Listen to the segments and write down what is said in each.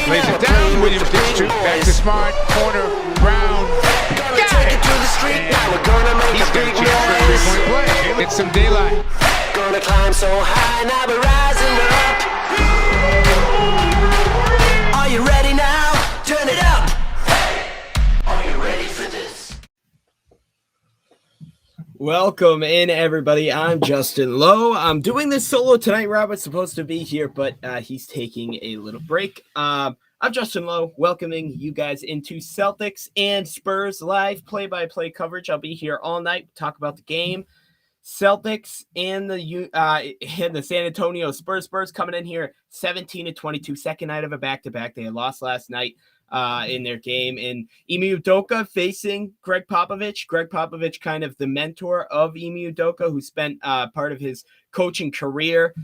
Lays it down. Williams gets two. Back to Smart. Corner. Brown. Got it. He's got a chance for a three-point play. Get some daylight. Gonna climb so high, now we're rising up. Are you ready now? Turn it up. Are you ready for this? Welcome in, everybody. I'm Justin Lowe. I'm doing this solo tonight. Robert's supposed to be here, but he's taking a little break. I'm Justin Lowe, welcoming you guys into Celtics and Spurs live play-by-play coverage. I'll be here all night, talk about the game. Celtics and the San Antonio Spurs. Spurs coming in here 17-22, second night of a back-to-back. They had lost last night in their game. And Ime Udoka facing Greg Popovich. Greg Popovich, kind of the mentor of Ime Udoka, who spent part of his coaching career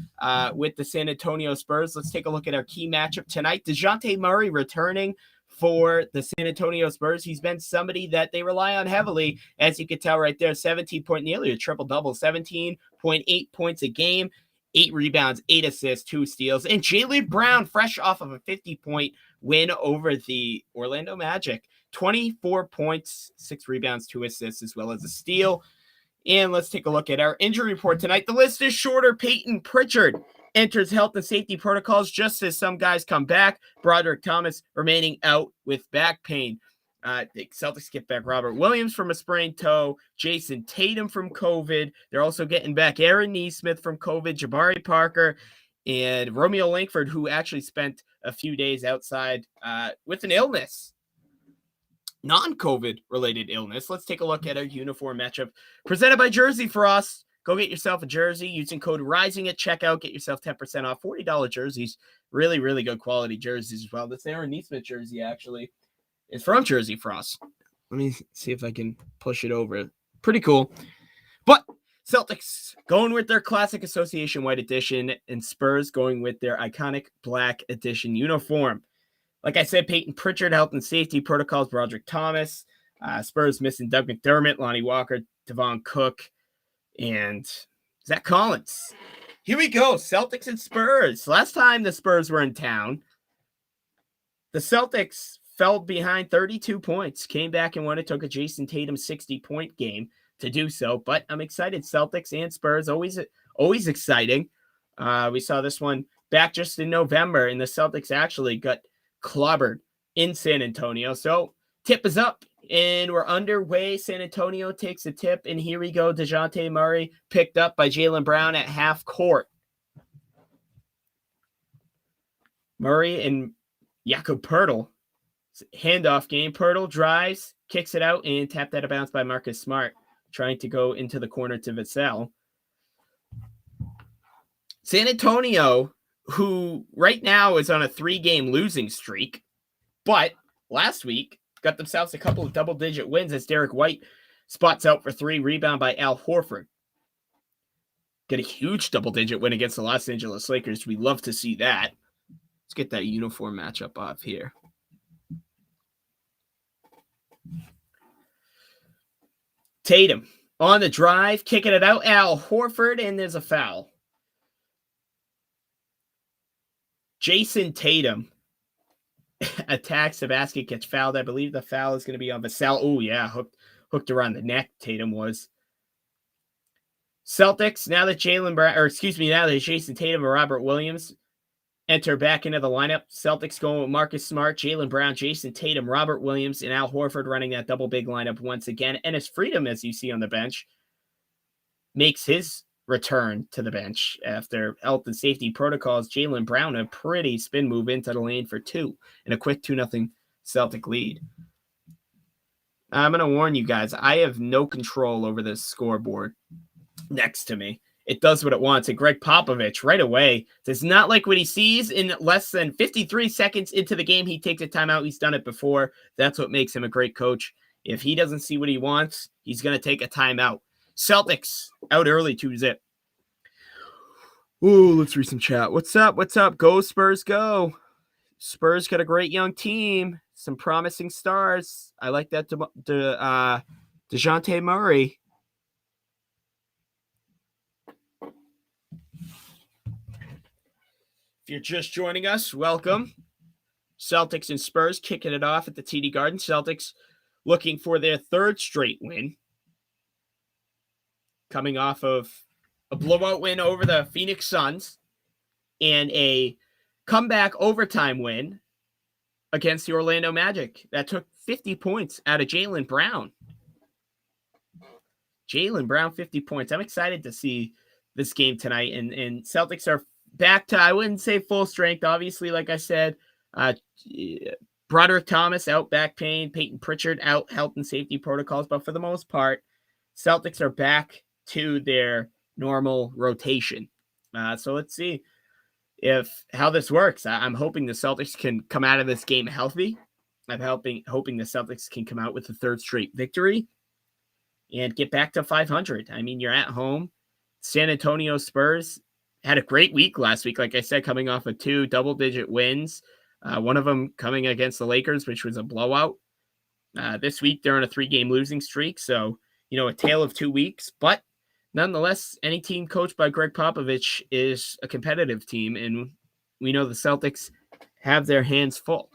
with the San Antonio Spurs. Let's take a look at our key matchup tonight. DeJounte Murray returning for the San Antonio Spurs. He's been somebody that they rely on heavily, as you can tell right there. 17 nearly a triple-double, 17.8 points a game, 8 rebounds, 8 assists, 2 steals. And Jaylen Brown, fresh off of a 50-point win over the Orlando Magic. 24 points, 6 rebounds, 2 assists, as well as a steal. And let's take a look at our injury report tonight. The list is shorter. Peyton Pritchard enters health and safety protocols just as some guys come back. Broderick Thomas remaining out with back pain. The Celtics get back Robert Williams from a sprained toe, Jason Tatum from COVID. They're also getting back Aaron Nesmith from COVID, Jabari Parker, and Romeo Langford, who actually spent a few days outside with an illness. Non-COVID related illness. Let's take a look at our uniform matchup presented by Jersey Frost. Go get yourself a jersey using code RISING at checkout. Get yourself 10% off. $40 jerseys. Really, really good quality jerseys as well. This Aaron Nesmith jersey actually is from Jersey Frost. Let me see if I can push it over. Pretty cool. But Celtics going with their classic association white edition, and Spurs going with their iconic black edition uniform. Like I said, Peyton Pritchard, health and safety protocols, Broderick Thomas. Spurs missing Doug McDermott, Lonnie Walker, Devon Cook, and Zach Collins. Here we go, Celtics and Spurs. Last time the Spurs were in town, the Celtics fell behind 32 points, came back and won it, took a Jason Tatum 60-point game to do so. But I'm excited. Celtics and Spurs, always exciting. We saw this one back just in November, and the Celtics actually got clobbered in San Antonio. So tip is up. And we're underway. San Antonio takes a tip, and here we go. DeJounte Murray picked up by Jaylen Brown at half court. Murray and Jakob Poeltl. Handoff game. Poeltl drives, kicks it out, and tapped out of bounds by Marcus Smart, trying to go into the corner to Vassell. San Antonio, who right now is on a 3-game losing streak, but last week got themselves a couple of double-digit wins as Derek White spots out for 3, rebound by Al Horford. Get a huge double-digit win against the Los Angeles Lakers. We love to see that. Let's get that uniform matchup off here. Tatum on the drive, kicking it out. Al Horford, and there's a foul. Jason Tatum attacks the basket, gets fouled. I believe the foul is going to be on Vassell. Oh, yeah, hooked around the neck, Tatum was. Celtics, now that Jason Tatum and Robert Williams enter back into the lineup. Celtics going with Marcus Smart, Jaylen Brown, Jason Tatum, Robert Williams, and Al Horford running that double big lineup once again. Ennis Freedom, as you see on the bench, makes his return to the bench after health and safety protocols. Jaylen Brown, a pretty spin move into the lane for 2 and a quick 2-0 Celtic lead. I'm going to warn you guys, I have no control over this scoreboard next to me. It does what it wants. And Greg Popovich right away does not like what he sees. In less than 53 seconds into the game, he takes a timeout. He's done it before. That's what makes him a great coach. If he doesn't see what he wants, he's going to take a timeout. Celtics out early 2-0. Ooh, let's read some chat. What's up? What's up? Go Spurs, go. Spurs got a great young team. Some promising stars. I like that DeJounte Murray. If you're just joining us, welcome. Celtics and Spurs kicking it off at the TD Garden. Celtics looking for their third straight win, coming off of a blowout win over the Phoenix Suns and a comeback overtime win against the Orlando Magic that took 50 points out of Jaylen Brown. Jaylen Brown, 50 points. I'm excited to see this game tonight. And Celtics are back to, I wouldn't say full strength, obviously, like I said. Broderick Thomas out, back pain. Peyton Pritchard out, health and safety protocols. But for the most part, Celtics are back to their normal rotation. So let's see how this works. I'm hoping the Celtics can come out of this game healthy. I'm hoping the Celtics can come out with a third straight victory and get back to 500. I mean, you're at home. San Antonio Spurs had a great week last week, like I said, coming off of 2 double-digit wins. One of them coming against the Lakers, which was a blowout. This week, they're on a 3-game losing streak, so, a tale of 2 weeks. But nonetheless, any team coached by Greg Popovich is a competitive team, and we know the Celtics have their hands full.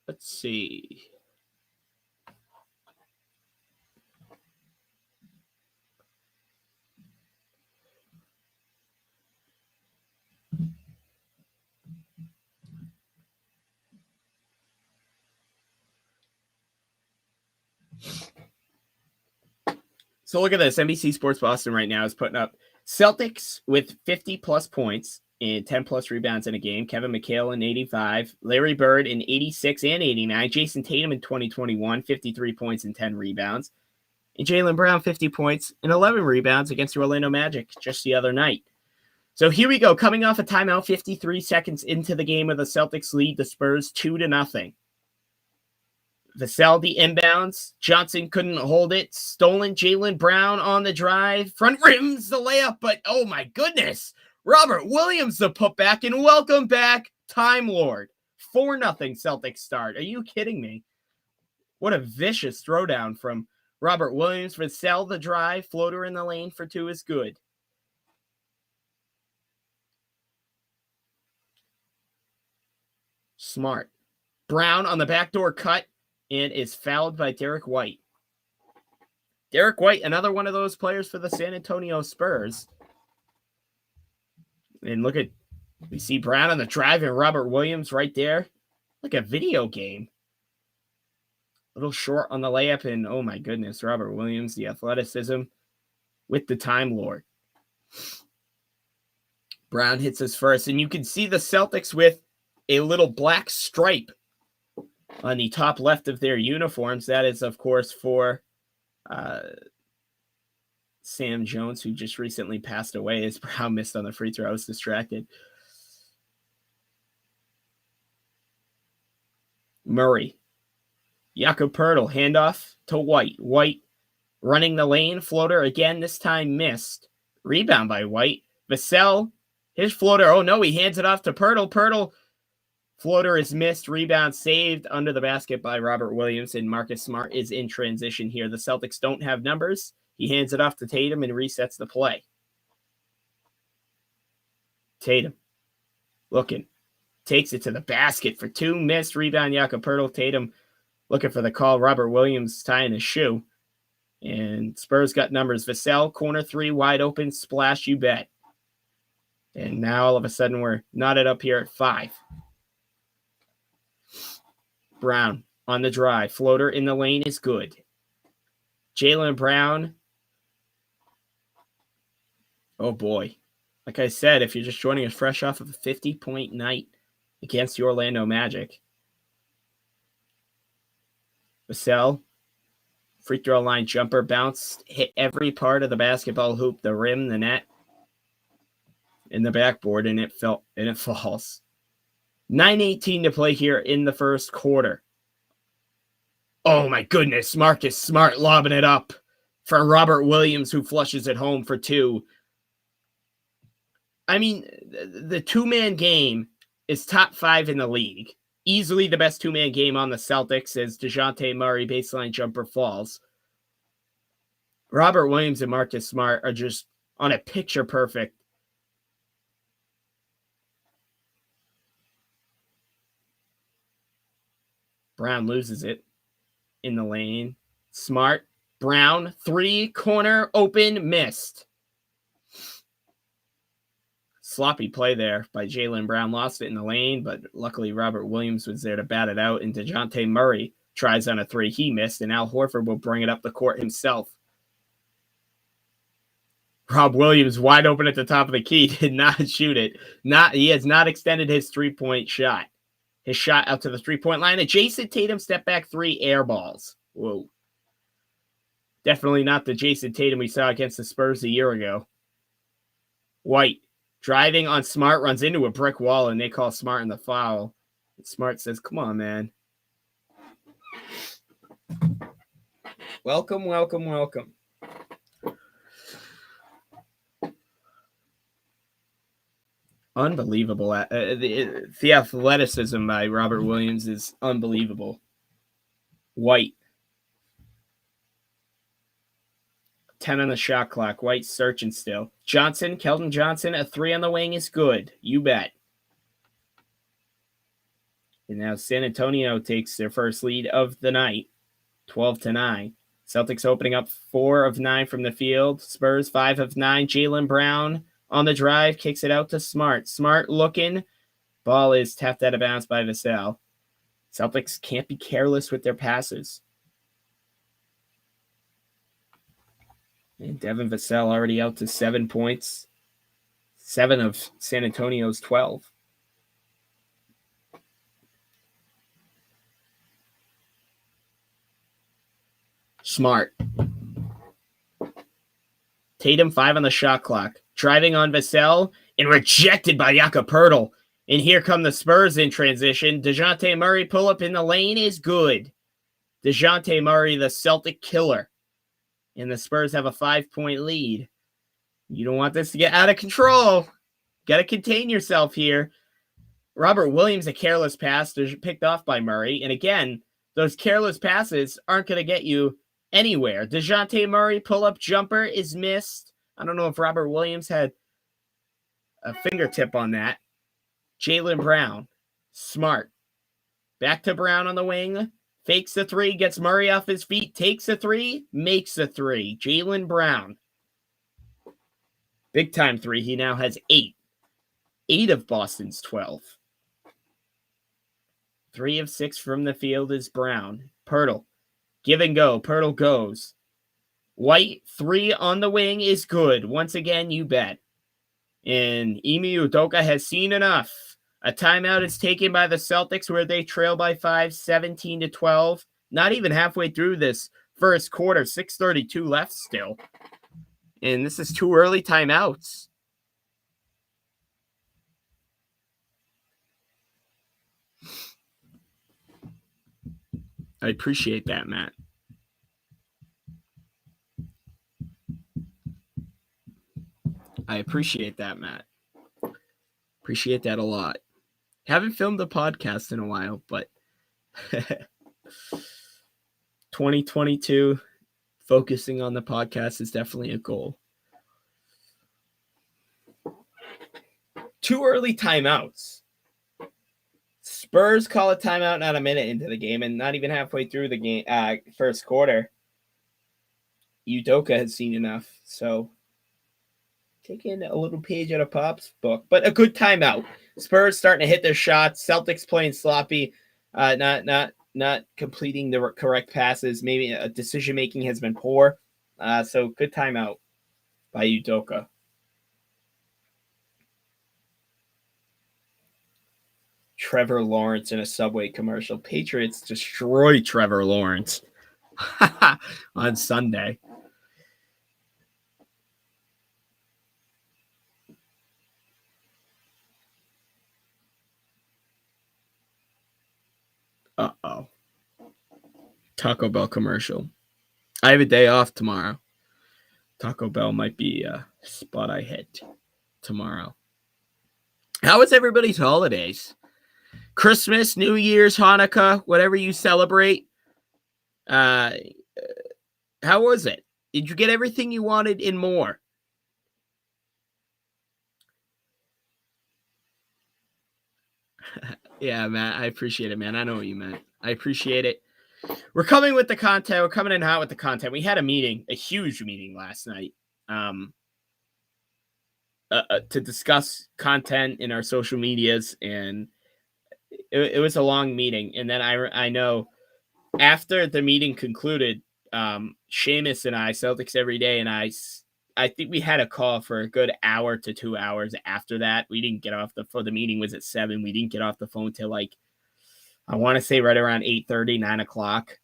Let's see. So look at this. NBC Sports Boston right now is putting up Celtics with 50-plus points and 10-plus rebounds in a game. Kevin McHale in 85. Larry Bird in 86 and 89. Jason Tatum in 2021, 53 points and 10 rebounds. And Jaylen Brown, 50 points and 11 rebounds against the Orlando Magic just the other night. So here we go. Coming off a timeout, 53 seconds into the game where the Celtics lead the Spurs 2-0. Vassell, the inbounds. Johnson couldn't hold it. Stolen. Jaylen Brown on the drive. Front rims the layup, but oh my goodness. Robert Williams the putback, and welcome back, Time Lord. 4-0 Celtics start. Are you kidding me? What a vicious throwdown from Robert Williams. Vassell the drive. Floater in the lane for 2 is good. Smart. Brown on the backdoor cut and is fouled by Derek White. Derek White, another one of those players for the San Antonio Spurs. And look at, we see Brown on the drive and Robert Williams right there. Like a video game. A little short on the layup, and oh my goodness, Robert Williams, the athleticism with the Time Lord. Brown hits his first, and you can see the Celtics with a little black stripe on the top left of their uniforms. That is, of course, for Sam Jones, who just recently passed away, as Brown missed on the free throw. I was distracted. Murray. Jakob Poeltl, handoff to White. White running the lane. Floater again, this time missed. Rebound by White. Vassell, his floater. Oh no, he hands it off to Poeltl. Poeltl, floater is missed. Rebound saved under the basket by Robert Williams, and Marcus Smart is in transition here. The Celtics don't have numbers. He hands it off to Tatum and resets the play. Tatum looking. Takes it to the basket for 2. Missed. Rebound, Jakob Poeltl. Tatum looking for the call. Robert Williams tying his shoe. And Spurs got numbers. Vassell, corner 3, wide open. Splash, you bet. And now all of a sudden we're knotted up here at 5. Brown on the drive. Floater in the lane is good. Jaylen Brown. Oh boy. Like I said, if you're just joining us fresh off of a 50-point night against the Orlando Magic. Vassell, free throw line jumper, bounced, hit every part of the basketball hoop, the rim, the net, and the backboard, and it falls. 9:18 to play here in the first quarter. Oh my goodness, Marcus Smart lobbing it up for Robert Williams, who flushes it home for 2. I mean, the two-man game is top 5 in the league. Easily the best two-man game on the Celtics as DeJounte Murray baseline jumper falls. Robert Williams and Marcus Smart are just on a picture perfect. Brown loses it in the lane. Smart, Brown, 3, corner, open, missed. Sloppy play there by Jaylen Brown. Lost it in the lane, but luckily Robert Williams was there to bat it out, and DeJounte Murray tries on a 3. He missed, and Al Horford will bring it up the court himself. Rob Williams, wide open at the top of the key, did not shoot it. He has not extended his three-point shot. His shot out to the three-point line. Jason Tatum step back 3 air balls. Whoa. Definitely not the Jason Tatum we saw against the Spurs a year ago. White, driving on Smart, runs into a brick wall, and they call Smart in the foul. And Smart says, come on, man. Welcome, welcome, welcome. Unbelievable. The athleticism by Robert Williams is unbelievable. White. 10 on the shot clock. White searching still. Johnson, Keldon Johnson, a 3 on the wing is good. You bet. And now San Antonio takes their first lead of the night. 12-9. Celtics opening up 4 of 9 from the field. Spurs 5 of 9. Jaylen Brown on the drive, kicks it out to Smart. Smart looking. Ball is tapped out of bounds by Vassell. Celtics can't be careless with their passes. And Devin Vassell already out to 7 points. 7 of San Antonio's 12. Smart. Tatum 5 on the shot clock. Driving on Vassell and rejected by Jakob Poeltl. And here come the Spurs in transition. DeJounte Murray pull up in the lane is good. DeJounte Murray, the Celtic killer. And the Spurs have a 5-point lead. You don't want this to get out of control. Got to contain yourself here. Robert Williams, a careless pass, picked off by Murray. And again, those careless passes aren't going to get you anywhere. DeJounte Murray pull-up jumper is missed. I don't know if Robert Williams had a fingertip on that. Jaylen Brown, Smart. Back to Brown on the wing. Fakes the 3, gets Murray off his feet, takes the 3, makes the 3. Jaylen Brown. Big time 3. He now has 8. 8 of Boston's 12. 3 of 6 from the field is Brown. Poeltl. Give and go. Poeltl goes. White, 3 on the wing is good. Once again, you bet. And Ime Udoka has seen enough. A timeout is taken by the Celtics where they trail by 5, 17-12. Not even halfway through this first quarter. 6:32 left still. And this is 2 early timeouts. I appreciate that, Matt. Appreciate that a lot. Haven't filmed a podcast in a while, but 2022, focusing on the podcast is definitely a goal. 2 early timeouts. Spurs call a timeout not a minute into the game, and not even halfway through the game, first quarter. Udoka has seen enough, so taking a little page out of Pop's book, but a good timeout. Spurs starting to hit their shots. Celtics playing sloppy, not completing the correct passes. Maybe decision making has been poor. So good timeout by Udoka. Trevor Lawrence in a Subway commercial. Patriots destroy Trevor Lawrence on Sunday. Uh-oh. Taco Bell commercial. I have a day off tomorrow. Taco Bell might be a spot I hit tomorrow. How was everybody's holidays? Christmas, New Year's, Hanukkah, whatever you celebrate. How was it? Did you get everything you wanted and more? Yeah, Matt, I appreciate it, man. I know what you meant. I appreciate it. We're coming with the content. We're coming in hot with the content. We had a meeting, a huge meeting last night, to discuss content in our social medias, and it was a long meeting. And then I know after the meeting concluded, Seamus and I, Celtics Every Day, and I think we had a call for a good hour to 2 hours after that. We didn't get off the meeting was at 7. We didn't get off the phone till like, I want to say right around 8:30, 9 o'clock.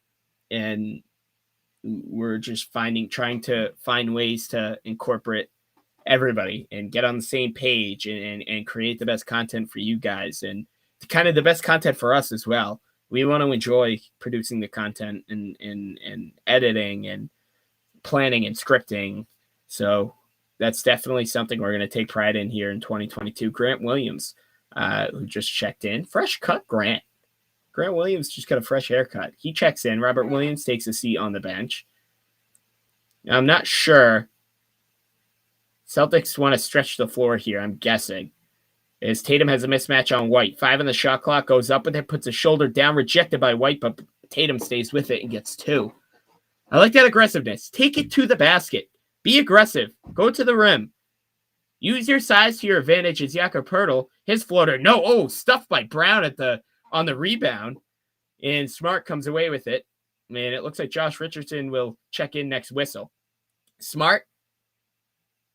And we're just trying to find ways to incorporate everybody and get on the same page and create the best content for you guys and kind of the best content for us as well. We want to enjoy producing the content and editing and planning and scripting. So that's definitely something we're going to take pride in here in 2022. Grant Williams, who just checked in. Fresh cut Grant. Grant Williams just got a fresh haircut. He checks in. Robert Williams takes a seat on the bench. Now, I'm not sure. Celtics want to stretch the floor here, I'm guessing. As Tatum has a mismatch on White. 5 on the shot clock, goes up with it, puts a shoulder down, rejected by White, but Tatum stays with it and gets 2. I like that aggressiveness. Take it to the basket. Be aggressive. Go to the rim. Use your size to your advantage as Jakob Poeltl. His floater, no, stuffed by Brown on the rebound. And Smart comes away with it. And it looks like Josh Richardson will check in next whistle. Smart,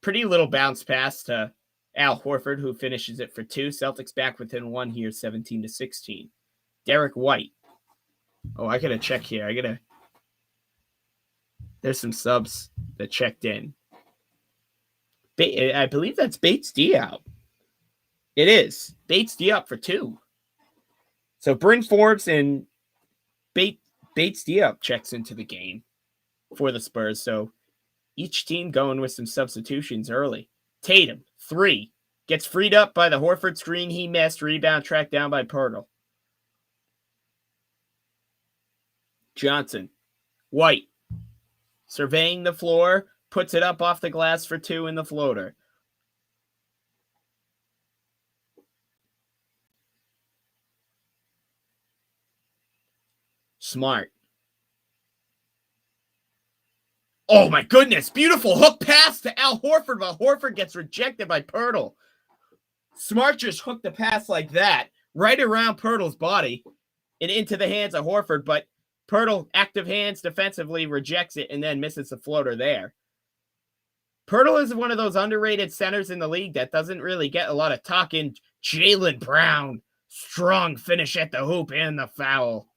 pretty little bounce pass to Al Horford, who finishes it for 2. Celtics back within 1 here, 17-16. Derek White. I got to check here. There's some subs that checked in. I believe that's Bates D out. It is. Bates D up for 2. So Bryn Forbes and Bates D up checks into the game for the Spurs. So each team going with some substitutions early. Tatum, 3. Gets freed up by the Horford screen. He missed. Rebound tracked down by Poeltl. Johnson. White. Surveying the floor. Puts it up off the glass for 2 in the floater. Smart. Oh my goodness. Beautiful hook pass to Al Horford, but Horford gets rejected by Poeltl. Smart just hooked the pass like that, right around Poeltl's body and into the hands of Horford, but Poeltl, active hands defensively, rejects it and then misses the floater there. Poeltl is one of those underrated centers in the league that doesn't really get a lot of talk. In Jaylen Brown, strong finish at the hoop and the foul.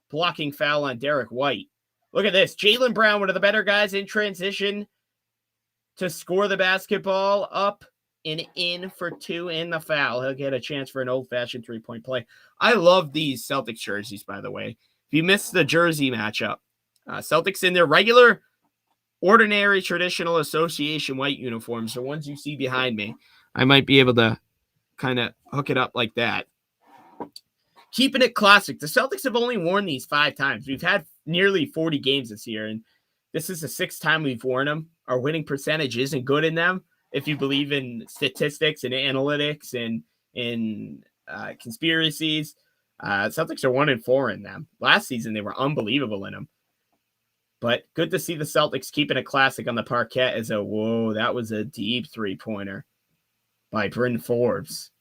Blocking foul on Derek White. Look at this. Jaylen Brown, one of the better guys in transition to score the basketball up and in for 2 in the foul. He'll get a chance for an old-fashioned 3-point play. I love these Celtics jerseys, by the way. If you missed the jersey matchup, Celtics in their regular, ordinary, traditional association white uniforms, the ones you see behind me. I might be able to kind of hook it up like that. Keeping it classic. The Celtics have only worn these 5 times. We've had nearly 40 games this year, and this is the 6th time we've worn them. Our winning percentage isn't good in them. If you believe in statistics and analytics and in conspiracies, Celtics are 1-4 in them. Last season, they were unbelievable in them. But good to see the Celtics keeping it classic on the parquet as that was a deep 3-pointer by Bryn Forbes.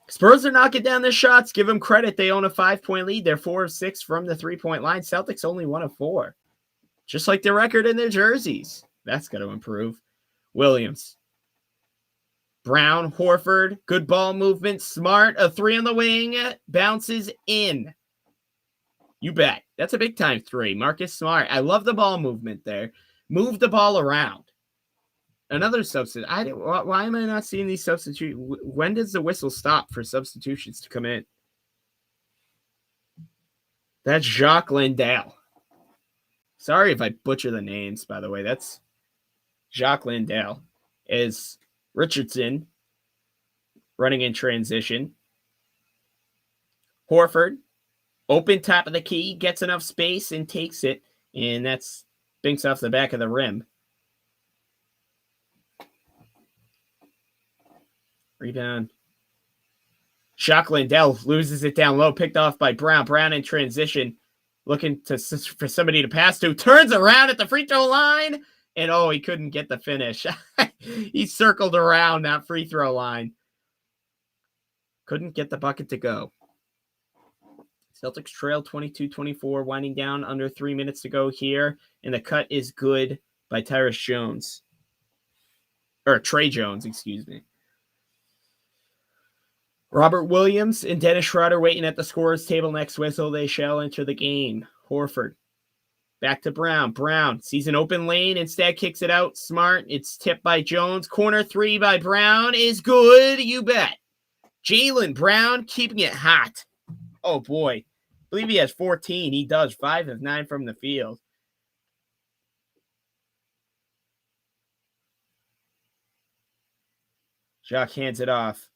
Spurs are knocking down their shots. Give them credit. They own a 5-point lead. They're 4 of 6 from the 3-point line. Celtics only 1 of 4. Just like their record in their jerseys. That's going to improve. Williams. Brown, Horford, good ball movement. Smart, a 3 on the wing. Bounces in. You bet. That's a big-time 3. Marcus Smart. I love the ball movement there. Move the ball around. Another substitute. Why am I not seeing these substitutes? When does the whistle stop for substitutions to come in? That's Jacques Landale. Sorry if I butcher the names, by the way. That's Jacques Landale. Is Richardson running in transition. Horford, open top of the key, gets enough space and takes it, and that's binks off the back of the rim. Rebound. Jacques Landale loses it down low, picked off by Brown. Brown in transition, looking for somebody to pass to. Turns around at the free throw line, and he couldn't get the finish. He circled around that free throw line. Couldn't get the bucket to go. Celtics trail 22-24, winding down under 3 minutes to go here, and the cut is good by Trey Jones, excuse me. Robert Williams and Dennis Schroeder waiting at the scorer's table next whistle. They shall enter the game. Horford. Back to Brown. Brown sees an open lane. Instead kicks it out. Smart. It's tipped by Jones. Corner three by Brown is good. You bet. Jaylen Brown keeping it hot. Oh, boy. I believe he has 14. He does. 5 of 9 from the field. Jacques hands it off.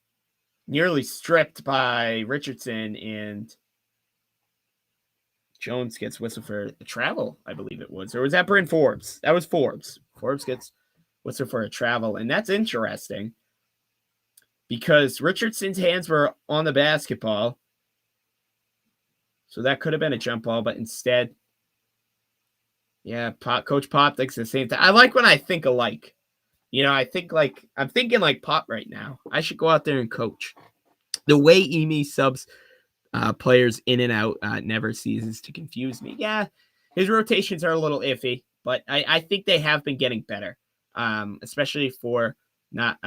Nearly stripped by Richardson, and Jones gets whistled for a travel, I believe it was. Or was that Bryn Forbes? That was Forbes. Forbes gets whistled for a travel, and that's interesting because Richardson's hands were on the basketball, so that could have been a jump ball, but instead, Coach Pop thinks the same thing. I like when I think alike. I'm thinking like Pop right now. I should go out there and coach. The way Emi subs players in and out never ceases to confuse me. Yeah, his rotations are a little iffy, but I think they have been getting better, especially for not,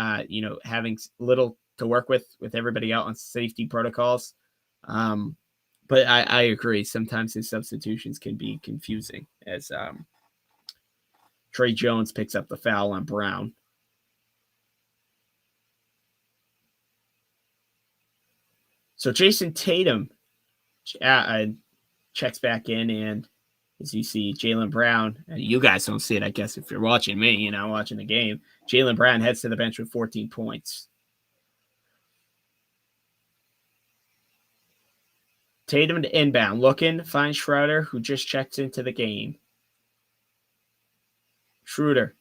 having little to work with everybody out on safety protocols. But I agree. Sometimes his substitutions can be confusing as Trey Jones picks up the foul on Brown. So Jason Tatum checks back in, and as you see, Jaylen Brown, you guys don't see it, I guess, if you're watching me, watching the game. Jaylen Brown heads to the bench with 14 points. Tatum to inbound, looking, finds Schroeder, who just checks into the game. Schroeder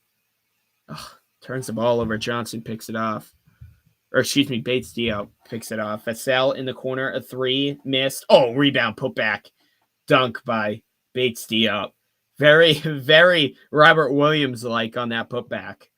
turns the ball over. Johnson picks it off. Bates Diop picks it off. Vassell in the corner, a three, missed. Rebound, put back. Dunk by Bates Diop. Very, very Robert Williams-like on that putback.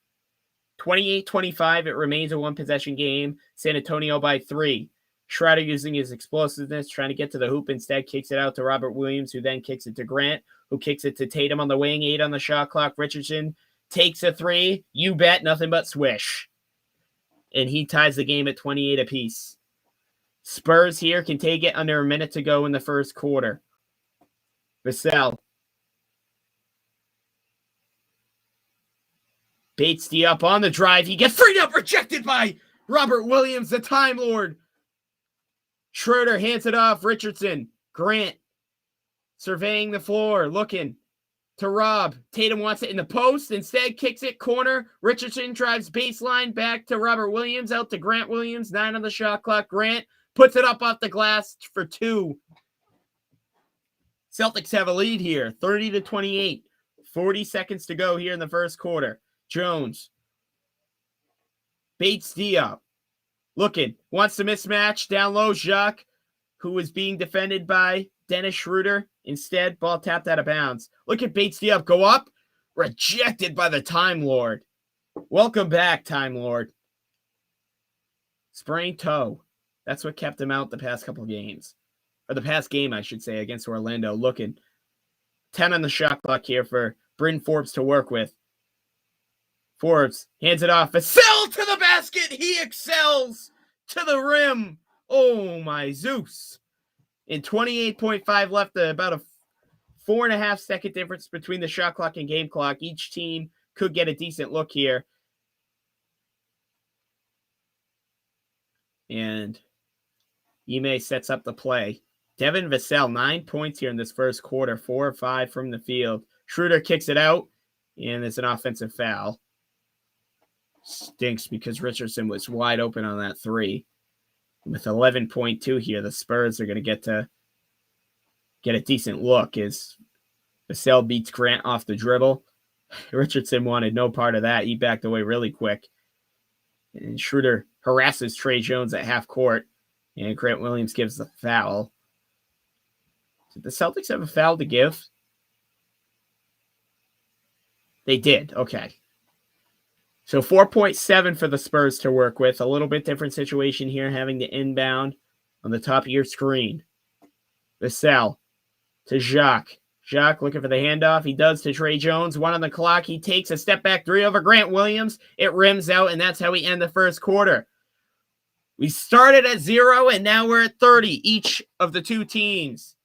28-25, it remains a one-possession game. San Antonio by 3. Schroeder using his explosiveness, trying to get to the hoop. Instead, kicks it out to Robert Williams, who then kicks it to Grant, who kicks it to Tatum on the wing. 8 on the shot clock. Richardson takes a 3. You bet, nothing but swish. And he ties the game at 28 apiece. Spurs here can take it under a minute to go in the first quarter. Vassell. Bates Diop on the drive. He gets freed up, rejected by Robert Williams, the Time Lord. Schroeder hands it off. Richardson. Grant surveying the floor, looking to Rob. Tatum wants it in the post. Instead, kicks it corner. Richardson drives baseline back to Robert Williams. Out to Grant Williams. 9 on the shot clock. Grant puts it up off the glass for 2. Celtics have a lead here. 30-28. 40 seconds to go here in the first quarter. Jones. Bates Diop. Looking, wants to mismatch. Down low, Jacques, who is being defended by Dennis Schroeder. Instead, ball tapped out of bounds. Look at Bates Diop go up. Rejected by the Time Lord. Welcome back, Time Lord. Sprained toe. That's what kept him out the past couple of games. Or the past game, I should say, against Orlando. Looking. 10 on the shot clock here for Bryn Forbes to work with. Forbes hands it off. Vassell to the basket. He excels to the rim. Oh, my Zeus. In 28.5 left, about a 4.5 second difference between the shot clock and game clock. Each team could get a decent look here. And Ime sets up the play. Devin Vassell, 9 points here in this first quarter. 4 or 5 from the field. Schroeder kicks it out, and it's an offensive foul. Stinks because Richardson was wide open on that 3. With 11.2 here, the Spurs are going to get a decent look as Vassell beats Grant off the dribble. Richardson wanted no part of that. He backed away really quick. And Schroeder harasses Trey Jones at half court. And Grant Williams gives the foul. Did the Celtics have a foul to give? They did. Okay. So 4.7 for the Spurs to work with. A little bit different situation here, having the inbound on the top of your screen. Vassell to Jacques. Jacques looking for the handoff. He does to Trey Jones. 1 on the clock. He takes a step back 3 over Grant Williams. It rims out, and that's how we end the first quarter. We started at 0, and now we're at 30, each of the two teams.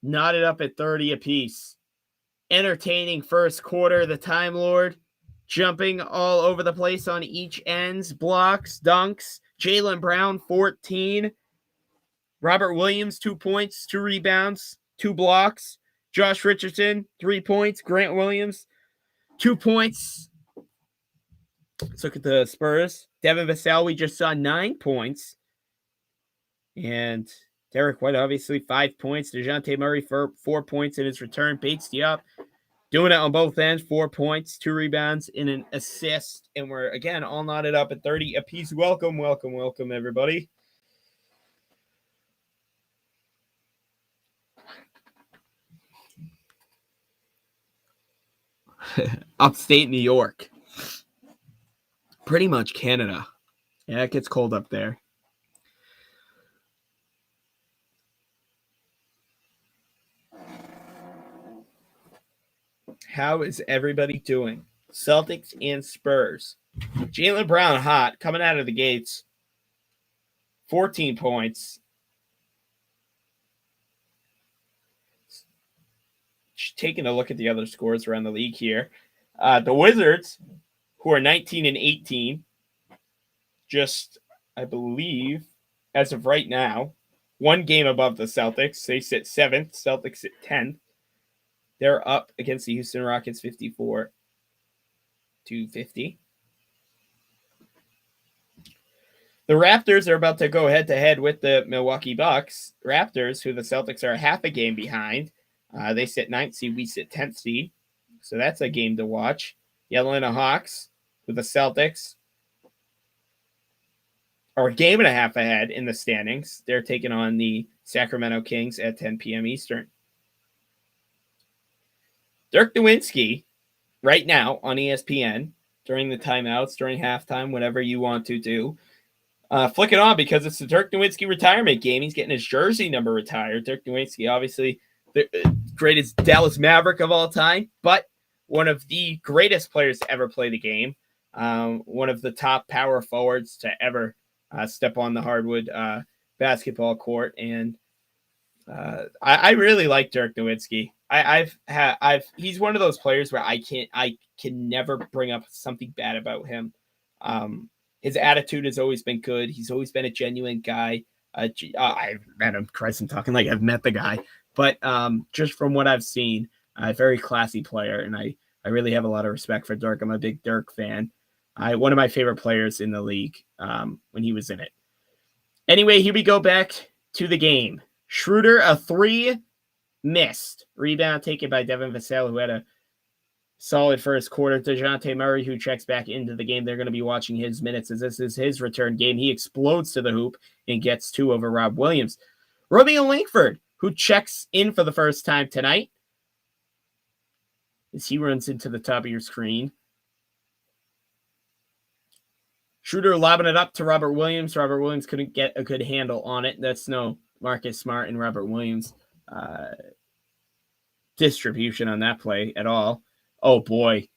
Knotted up at 30 apiece. Entertaining first quarter. The Time Lord jumping all over the place on each ends. Blocks, dunks. Jaylen Brown, 14. Robert Williams, 2 points, 2 rebounds, 2 blocks. Josh Richardson, 3 points. Grant Williams, 2 points. Let's look at the Spurs. Devin Vassell, we just saw 9 points. And Derek White, obviously, 5 points. DeJounte Murray, for 4 points in his return. Bates Diop doing it on both ends. 4 points, 2 rebounds, and an assist. And we're, again, all knotted up at 30 apiece. Welcome, welcome, welcome, everybody. Upstate New York. Pretty much Canada. Yeah, it gets cold up there. How is everybody doing? Celtics and Spurs. Jaylen Brown hot, coming out of the gates. 14 points. Taking a look at the other scores around the league here. The Wizards, who are 19 and 18, just, I believe, as of right now, 1 game above the Celtics. They sit 7th. Celtics sit 10th. They're up against the Houston Rockets 54-50. The Raptors are about to go head-to-head with the Milwaukee Bucks. Raptors, who the Celtics are half a game behind. They sit 9th seed, we sit 10th seed. So that's a game to watch. The Atlanta Hawks with the Celtics are a game and a half ahead in the standings. They're taking on the Sacramento Kings at 10 p.m. Eastern. Dirk Nowitzki, right now on ESPN, during the timeouts, during halftime, whatever you want to do, flick it on because it's the Dirk Nowitzki retirement game. He's getting his jersey number retired. Dirk Nowitzki, obviously the greatest Dallas Maverick of all time, but one of the greatest players to ever play the game. One of the top power forwards to ever step on the hardwood basketball court. And I really like Dirk Nowitzki. He's one of those players where I can never bring up something bad about him. His attitude has always been good. He's always been a genuine guy. I've met him. Christ, I'm talking like I've met the guy. But just from what I've seen, a very classy player, and I really have a lot of respect for Dirk. I'm a big Dirk fan. One of my favorite players in the league when he was in it. Anyway, here we go back to the game. Schroeder, a 3 missed. Rebound taken by Devin Vassell, who had a solid first quarter. DeJounte Murray, who checks back into the game. They're going to be watching his minutes as this is his return game. He explodes to the hoop and gets 2 over Rob Williams. Romeo Langford, who checks in for the first time tonight, as he runs into the top of your screen. Schroeder lobbing it up to Robert Williams. Robert Williams couldn't get a good handle on it. That's no Marcus Smart and Robert Williams distribution on that play at all. Oh, boy.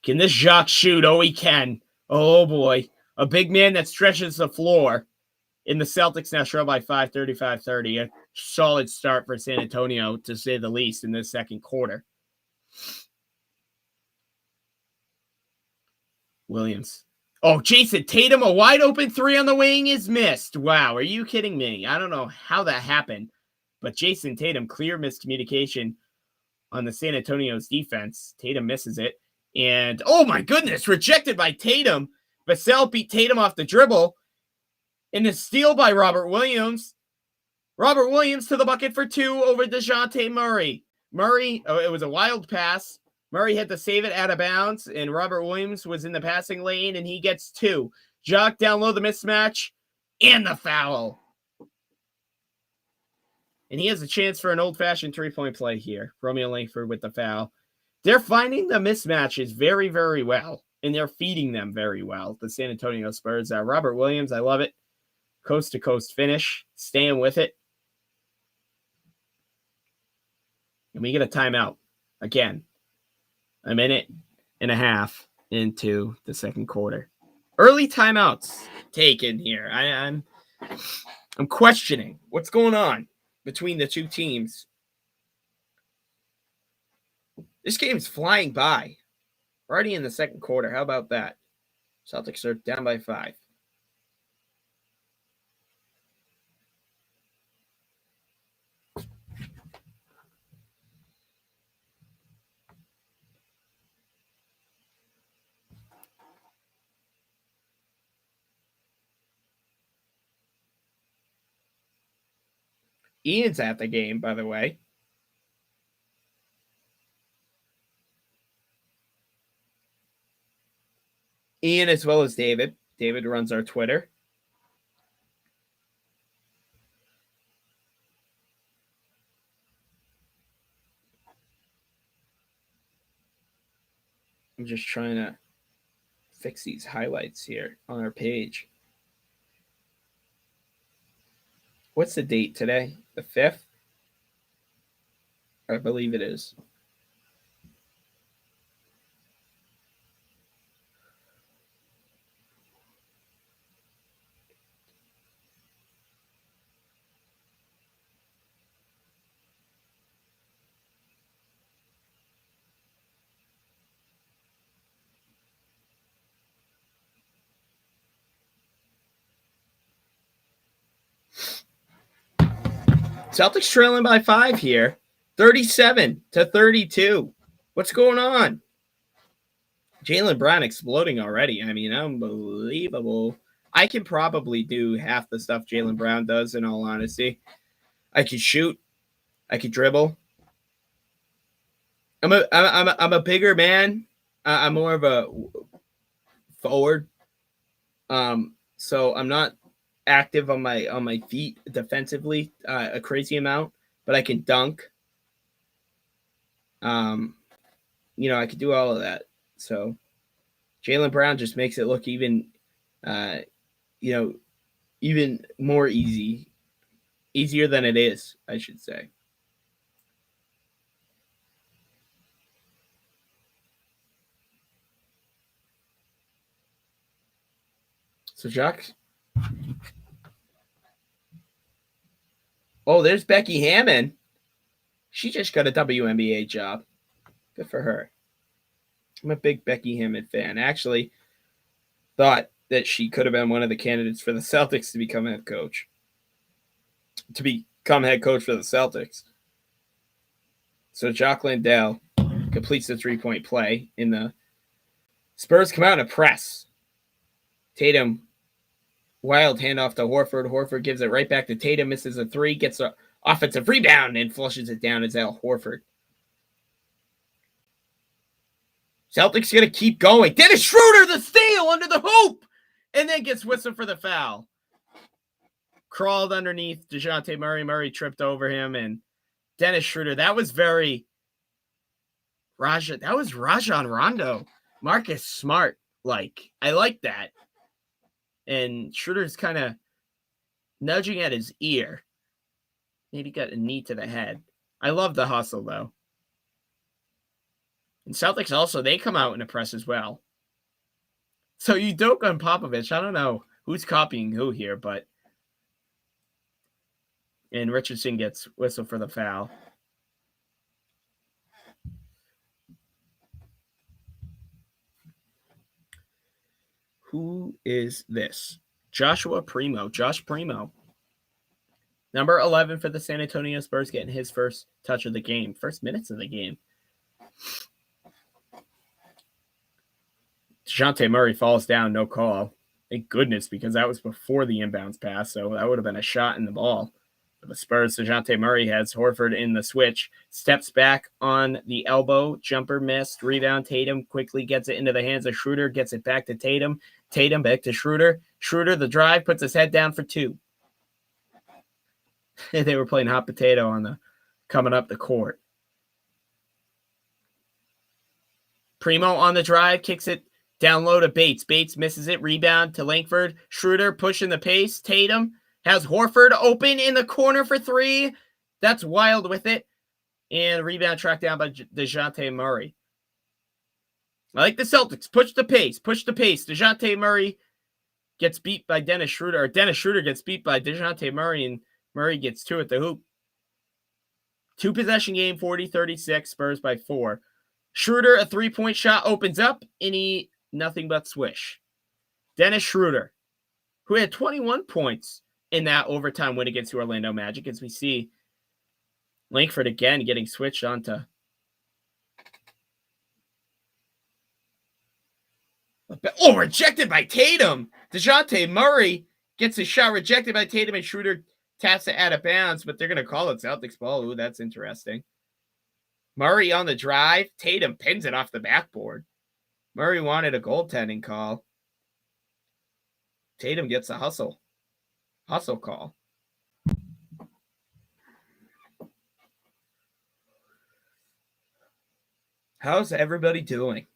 Can this Jacques shoot? Oh, he can. Oh, boy. A big man that stretches the floor. In the Celtics now trail by 5, 35-30. A solid start for San Antonio, to say the least, in this second quarter. Williams. Oh, Jason Tatum, a wide open 3 on the wing is missed. Wow, are you kidding me? I don't know how that happened, but Jason Tatum, clear miscommunication on the San Antonio's defense. Tatum misses it. And, oh my goodness, rejected by Tatum. Vassell beat Tatum off the dribble. And a steal by Robert Williams. Robert Williams to the bucket for 2 over DeJounte Murray. It was a wild pass. Murray had to save it out of bounds, and Robert Williams was in the passing lane, and he gets 2. Jock down low, the mismatch, and the foul. And he has a chance for an old-fashioned three-point play here. Romeo Langford with the foul. They're finding the mismatches very, very well, and they're feeding them very well, the San Antonio Spurs. Robert Williams, I love it. Coast-to-coast finish, staying with it. And we get a timeout again. A minute and a half into the second quarter. Early timeouts taken here. I'm questioning what's going on between the two teams. This game's flying by. We're already in the second quarter. How about that? Celtics are down by 5. Ian's at the game, by the way. Ian as well as David. David runs our Twitter. I'm just trying to fix these highlights here on our page. What's the date today? The 5th? I believe it is. Celtics trailing by 5 here. 37-32. What's going on? Jaylen Brown exploding already. I mean, unbelievable. I can probably do half the stuff Jaylen Brown does, in all honesty. I can shoot. I can dribble. I'm a bigger man. I'm more of a forward. So I'm not active on my feet defensively a crazy amount, but I can dunk. I can do all of that. So Jaylen Brown just makes it look even more easier than it is, I should say. So Jacques. Oh, there's Becky Hammon. She just got a WNBA job. Good for her. I'm a big Becky Hammon fan. Actually, thought that she could have been one of the candidates for the Celtics to become head coach. For the Celtics. So Jock Landale completes the three-point play in the Spurs come out and press. Tatum, wild handoff to Horford. Horford gives it right back to Tatum, misses a 3, gets an offensive rebound, and flushes it down as Al Horford. Celtics going to keep going. Dennis Schroeder, the steal under the hoop, and then gets whistled for the foul. Crawled underneath DeJounte Murray. Murray tripped over him, and Dennis Schroeder, that was very that was Rajon Rondo. Marcus Smart, I like that. And Schroeder's kind of nudging at his ear. Maybe got a knee to the head. I love the hustle, though. And Celtics also, they come out in a press as well. So Udoka and Popovich, I don't know who's copying who here, but... And Richardson gets whistled for the foul. Who is this? Josh Primo. Number 11 for the San Antonio Spurs, getting his first touch of the game. First minutes of the game. DeJounte Murray falls down, no call. Thank goodness, because that was before the inbounds pass, so that would have been a shot in the ball. For the Spurs, DeJounte Murray has Horford in the switch, steps back on the elbow, jumper missed, rebound. Tatum quickly gets it into the hands of Schroeder, gets it back to Tatum. Tatum back to Schroeder. Schroeder, the drive, puts his head down for 2. They were playing hot potato on the coming up the court. Primo on the drive, kicks it down low to Bates. Bates misses it, rebound to Langford. Schroeder pushing the pace. Tatum has Horford open in the corner for 3. That's wild with it. And rebound tracked down by DeJounte Murray. I like the Celtics. Push the pace. DeJounte Murray gets beat by Dennis Schroeder. Or Dennis Schroeder gets beat by DeJounte Murray, and Murray gets 2 at the hoop. 2-possession game, 40-36, Spurs by 4. Schroeder, a 3-point shot, opens up, and he nothing but swish. Dennis Schroeder, who had 21 points in that overtime win against the Orlando Magic, as we see Langford again getting switched onto. Oh, rejected by Tatum. DeJounte Murray gets his shot rejected by Tatum, and Schroeder taps it out of bounds, but they're going to call it Celtics ball. Ooh, that's interesting. Murray on the drive. Tatum pins it off the backboard. Murray wanted a goaltending call. Tatum gets a hustle call. How's everybody doing?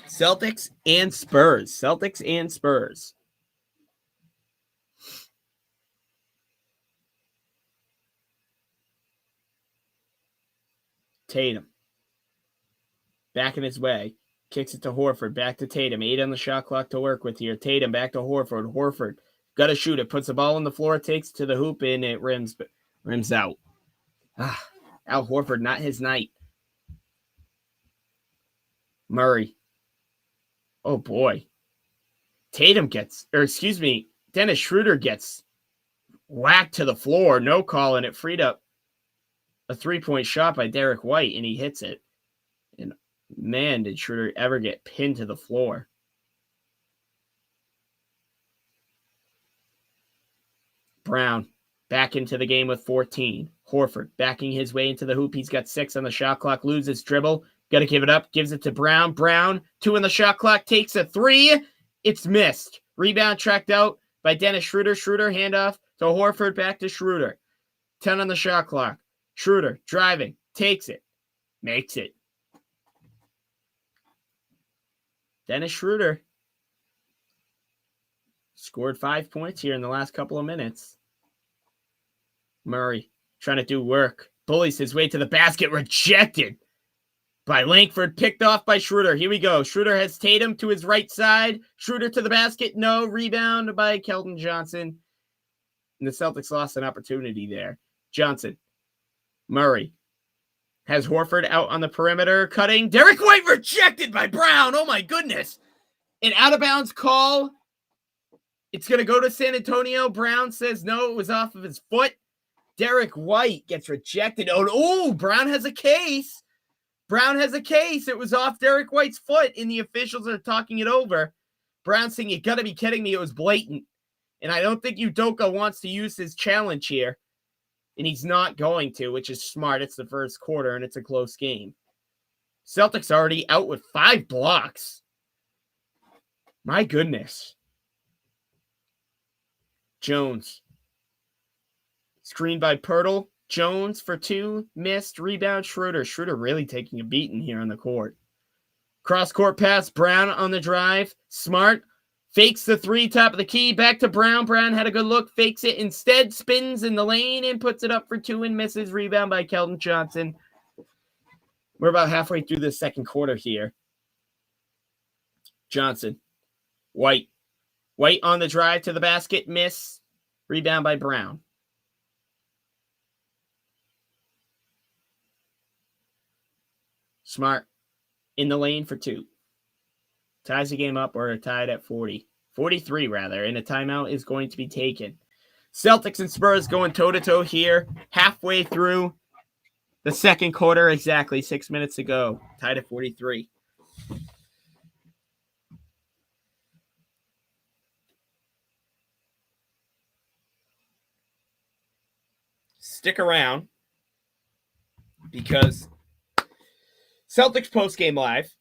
Celtics and Spurs. Tatum. Back in his way. Kicks it to Horford. Back to Tatum. 8 on the shot clock to work with here. Tatum back to Horford. Horford got to shoot it. Puts the ball on the floor. Takes to the hoop and it rims out. Al Horford, not his night. Murray. Oh boy. Dennis Schroeder gets whacked to the floor. No call, and it freed up a 3-point shot by Derek White, and he hits it. And man, did Schroeder ever get pinned to the floor. Brown back into the game with 14. Horford backing his way into the hoop. He's got 6 on the shot clock. Loses dribble. Got to give it up. Gives it to Brown. Brown, 2 on the shot clock. Takes a 3. It's missed. Rebound tracked out by Dennis Schroeder. Schroeder handoff to Horford. Back to Schroeder. 10 on the shot clock. Schroeder driving. Takes it. Makes it. Dennis Schroeder scored 5 points here in the last couple of minutes. Murray trying to do work. Bullies his way to the basket. Rejected by Langford. Picked off by Schroeder. Here we go. Schroeder has Tatum to his right side. Schroeder to the basket. No. Rebound by Keldon Johnson. And the Celtics lost an opportunity there. Johnson. Murray has Horford out on the perimeter. Cutting. Derek White rejected by Brown. Oh my goodness. An out of bounds call. It's going to go to San Antonio. Brown says no, it was off of his foot. Derek White gets rejected. Oh, Brown has a case. It was off Derek White's foot, and the officials are talking it over. Brown saying, you got to be kidding me. It was blatant. And I don't think Udoka wants to use his challenge here. And he's not going to, which is smart. It's the first quarter, and it's a close game. Celtics already out with 5 blocks. My goodness. Jones. Screened by Pirtle. Jones for 2. Missed. Rebound Schroeder. Schroeder really taking a beating here on the court. Cross-court pass. Brown on the drive. Smart. Fakes the 3, top of the key. Back to Brown. Brown had a good look. Fakes it. Instead, spins in the lane and puts it up for 2 and misses. Rebound by Keldon Johnson. We're about halfway through the second quarter here. Johnson. White. White on the drive to the basket. Miss. Rebound by Brown. Smart in the lane for 2. Ties the game up, or tied at 43 rather, and a timeout is going to be taken. Celtics and Spurs going toe-to-toe here, halfway through the second quarter, exactly 6 minutes ago, tied at 43. stick around because Celtics post-game live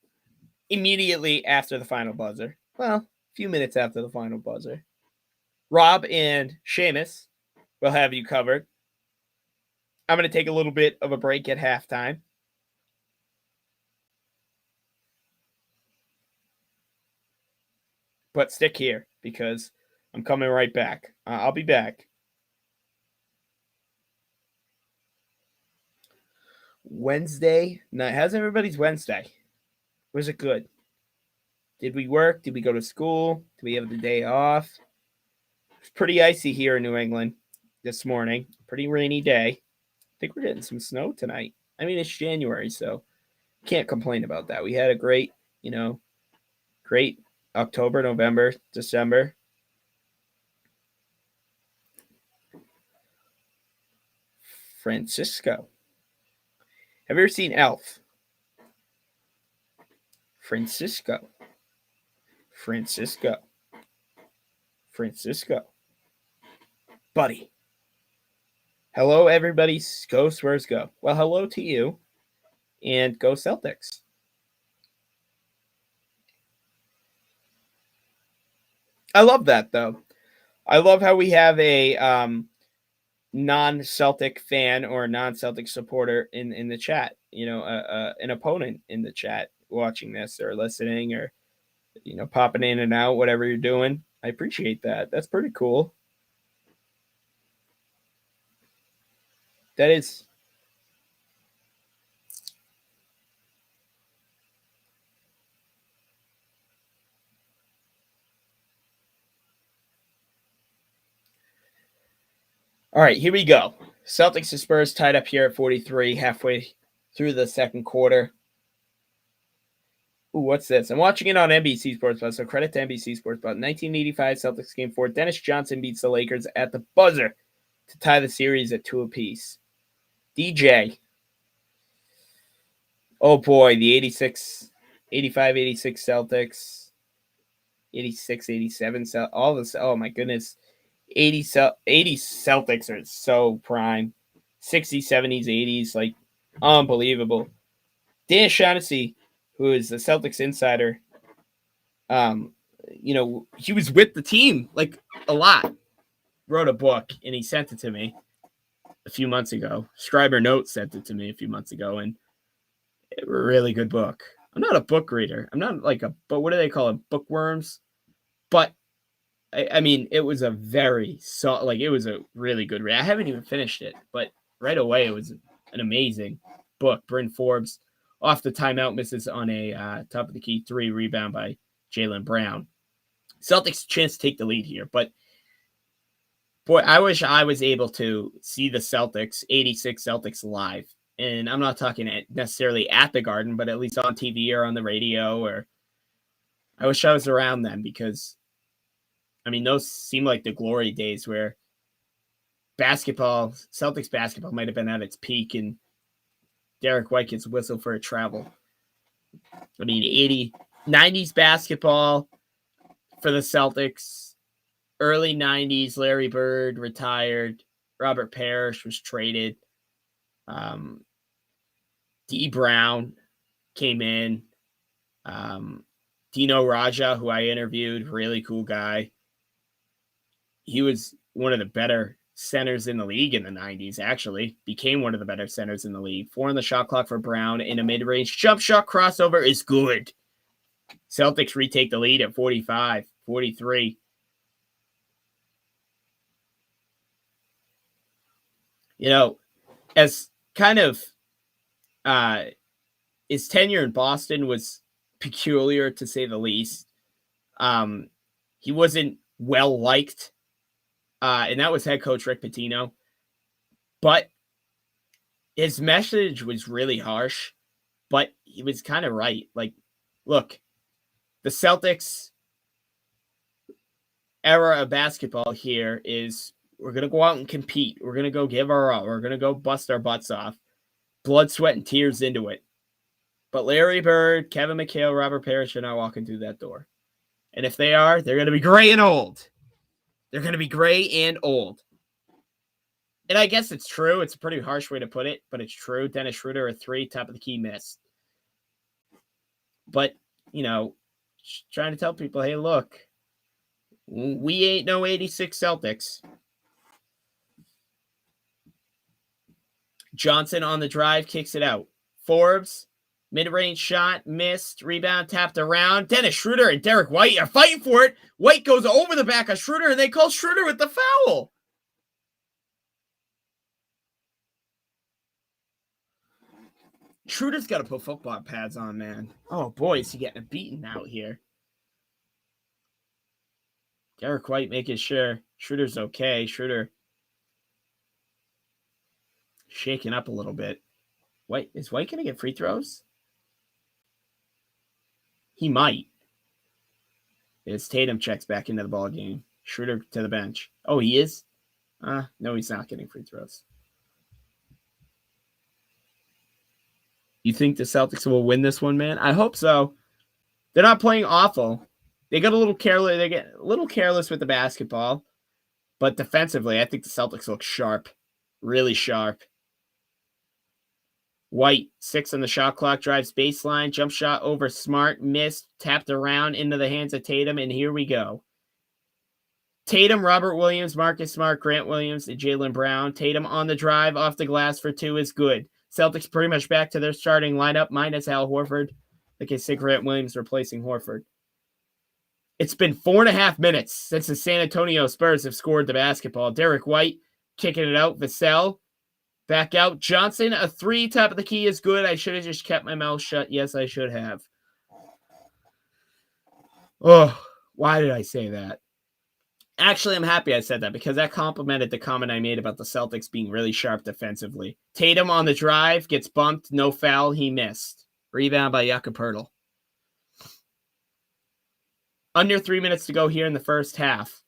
immediately after the final buzzer. Well, a few minutes after the final buzzer. Rob and Seamus will have you covered. I'm going to take a little bit of a break at halftime. But stick here because I'm coming right back. I'll be back. Wednesday night. How's everybody's Wednesday? Was it good? Did we work? Did we go to school? Did we have the day off? It's pretty icy here in New England this morning. Pretty rainy day. I think we're getting some snow tonight. I mean, it's January, so can't complain about that. We had a great October, November, December. Francisco. Have you ever seen Elf? Francisco. Buddy. Hello, everybody. Go Spurs, go. Well, hello to you. And go Celtics. I love that, though. I love how we have a non-Celtic fan or non-Celtic supporter in the chat. An opponent in the chat watching this or listening or, popping in and out, whatever you're doing. I appreciate that. That's pretty cool. That is. All right, here we go. Celtics and Spurs tied up here at 43, halfway through the second quarter. Ooh, what's this? I'm watching it on NBC Sports Plus, so credit to NBC Sports Plus. 1985 Celtics Game 4. Dennis Johnson beats the Lakers at the buzzer to tie the series at 2 apiece. DJ. Oh, boy, the 85-86 Celtics. 86-87 all this. Oh, my goodness. 80 Celtics are so prime. 60s, 70s, 80s, like unbelievable. Dan Shaughnessy, who is the Celtics insider, he was with the team like a lot. Wrote a book and he sent it to me a few months ago. Scriber Notes sent it to me a few months ago, and it was a really good book. I'm not a book reader. I'm not but what do they call it? Bookworms. But I mean, it was it was a really good read. I haven't even finished it, but right away it was an amazing book. Bryn Forbes off the timeout misses on a top of the key 3 rebound by Jaylen Brown. Celtics chance to take the lead here, but boy, I wish I was able to see the Celtics, 86 Celtics live. And I'm not talking necessarily at the Garden, but at least on TV or on the radio. Or I wish I was around then because, I mean, those seem like the glory days where Celtics basketball might have been at its peak and Derek White gets whistled for a travel. I mean, 90s basketball for the Celtics. Early 90s, Larry Bird retired. Robert Parrish was traded. D. Brown came in. Dino Raja, who I interviewed, really cool guy. He was one of the better centers in the league in the 90s, actually. Became one of the better centers in the league. 4 on the shot clock for Brown, and a mid-range jump shot crossover is good. Celtics retake the lead at 45-43. As kind of his tenure in Boston was peculiar, to say the least. He wasn't well liked, and that was head coach Rick Pitino. But his message was really harsh, but he was kind of right. Like, look, the Celtics era of basketball here is we're going to go out and compete. We're going to go give our all. We're going to go bust our butts off. Blood, sweat, and tears into it. But Larry Bird, Kevin McHale, Robert Parrish are not walking through that door. And if they are, they're going to be gray and old. They're going to be gray and old. And I guess it's true. It's a pretty harsh way to put it, but it's true. Dennis Schroeder, a 3, top of the key miss. But, trying to tell people, hey, look, we ain't no 86 Celtics. Johnson on the drive, kicks it out. Forbes, mid-range shot, missed, rebound, tapped around. Dennis Schroeder and Derek White are fighting for it. White goes over the back of Schroeder, and they call Schroeder with the foul. Schroeder's got to put football pads on, man. Oh, boy, is he getting beaten out here. Derek White making sure Schroeder's okay. Schroeder shaking up a little bit. Is White going to get free throws? He might. As Tatum checks back into the ball game. Schroeder to the bench. Oh, he is? No, he's not getting free throws. You think the Celtics will win this one, man? I hope so. They're not playing awful. They got a little careless. They get a little careless with the basketball, but defensively, I think the Celtics look sharp, really sharp. White, 6 on the shot clock, drives baseline, jump shot over Smart, missed, tapped around into the hands of Tatum, and here we go. Tatum, Robert Williams, Marcus Smart, Grant Williams, and Jaylen Brown. Tatum on the drive, off the glass for 2 is good. Celtics pretty much back to their starting lineup, minus Al Horford. Like I said, Grant Williams replacing Horford. It's been 4.5 minutes since the San Antonio Spurs have scored the basketball. Derek White kicking it out. Vassell back out. Johnson, a 3, top of the key is good. I should have just kept my mouth shut. Yes, I should have. Oh, why did I say that? Actually, I'm happy I said that because that complimented the comment I made about the Celtics being really sharp defensively. Tatum on the drive, gets bumped, no foul, he missed. Rebound by Jakob Poeltl. Under 3 minutes to go here in the first half.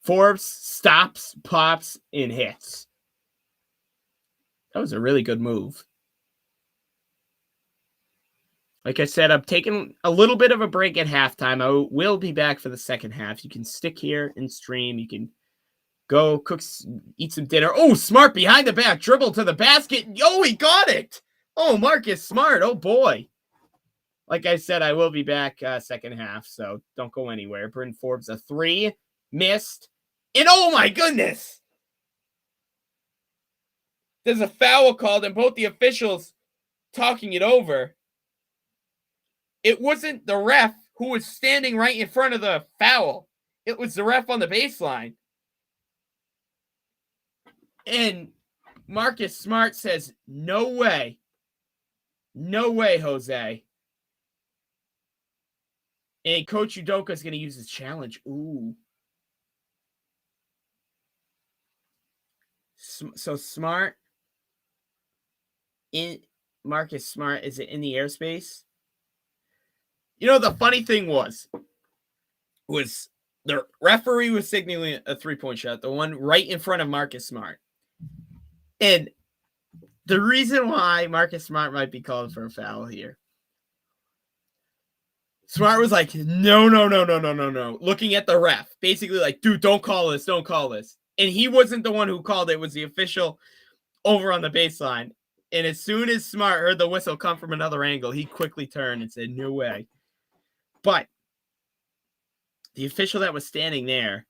Forbes stops, pops, and hits. That was a really good move. Like I said, I'm taking a little bit of a break at halftime. I will be back for the second half. You can stick here and stream. You can go cook, eat some dinner. Oh, Smart behind the back, dribble to the basket. Oh, he got it. Oh, Marcus Smart. Oh, boy. Like I said, I will be back second half, so don't go anywhere. Bryn Forbes, a 3, missed. And oh, my goodness. There's a foul called, and both the officials talking it over. It wasn't the ref who was standing right in front of the foul. It was the ref on the baseline. And Marcus Smart says, no way. No way, Jose. And Coach Udoka is going to use his challenge. Ooh. So Smart, Marcus Smart, is it in the airspace? You know, the funny thing was the referee was signaling a 3-point shot, the one right in front of Marcus Smart. And the reason why Marcus Smart might be called for a foul here, Smart was like, no, looking at the ref, basically like, dude, don't call this. And he wasn't the one who called it. It was the official over on the baseline. And as soon as Smart heard the whistle come from another angle, he quickly turned and said, no way. But the official that was standing there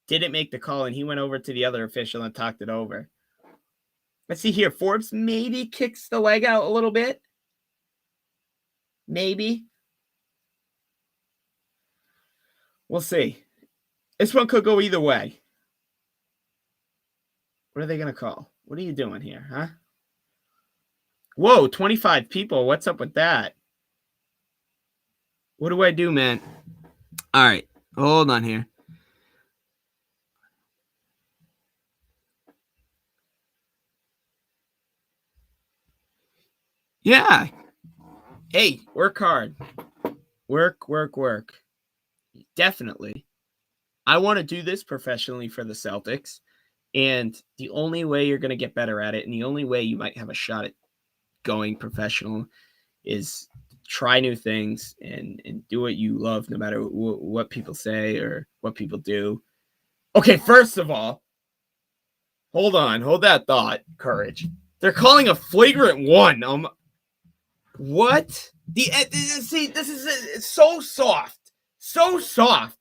didn't make the call, and he went over to the other official and talked it over. Let's see here. Forbes maybe kicks the leg out a little bit. Maybe. We'll see. This one could go either way. What are they going to call? What are you doing here, huh? Whoa, 25 people. What's up with that? What do I do, man? All right. Hold on here. Yeah. Hey, work hard. Work. Definitely. I want to do this professionally for the Celtics. And the only way you're going to get better at it, and the only way you might have a shot at going professional, is try new things and do what you love, no matter what people say or what people do. Okay, first of all, Hold on. Hold that thought. Courage. They're calling a flagrant one. What? See, this is it's so soft. So soft.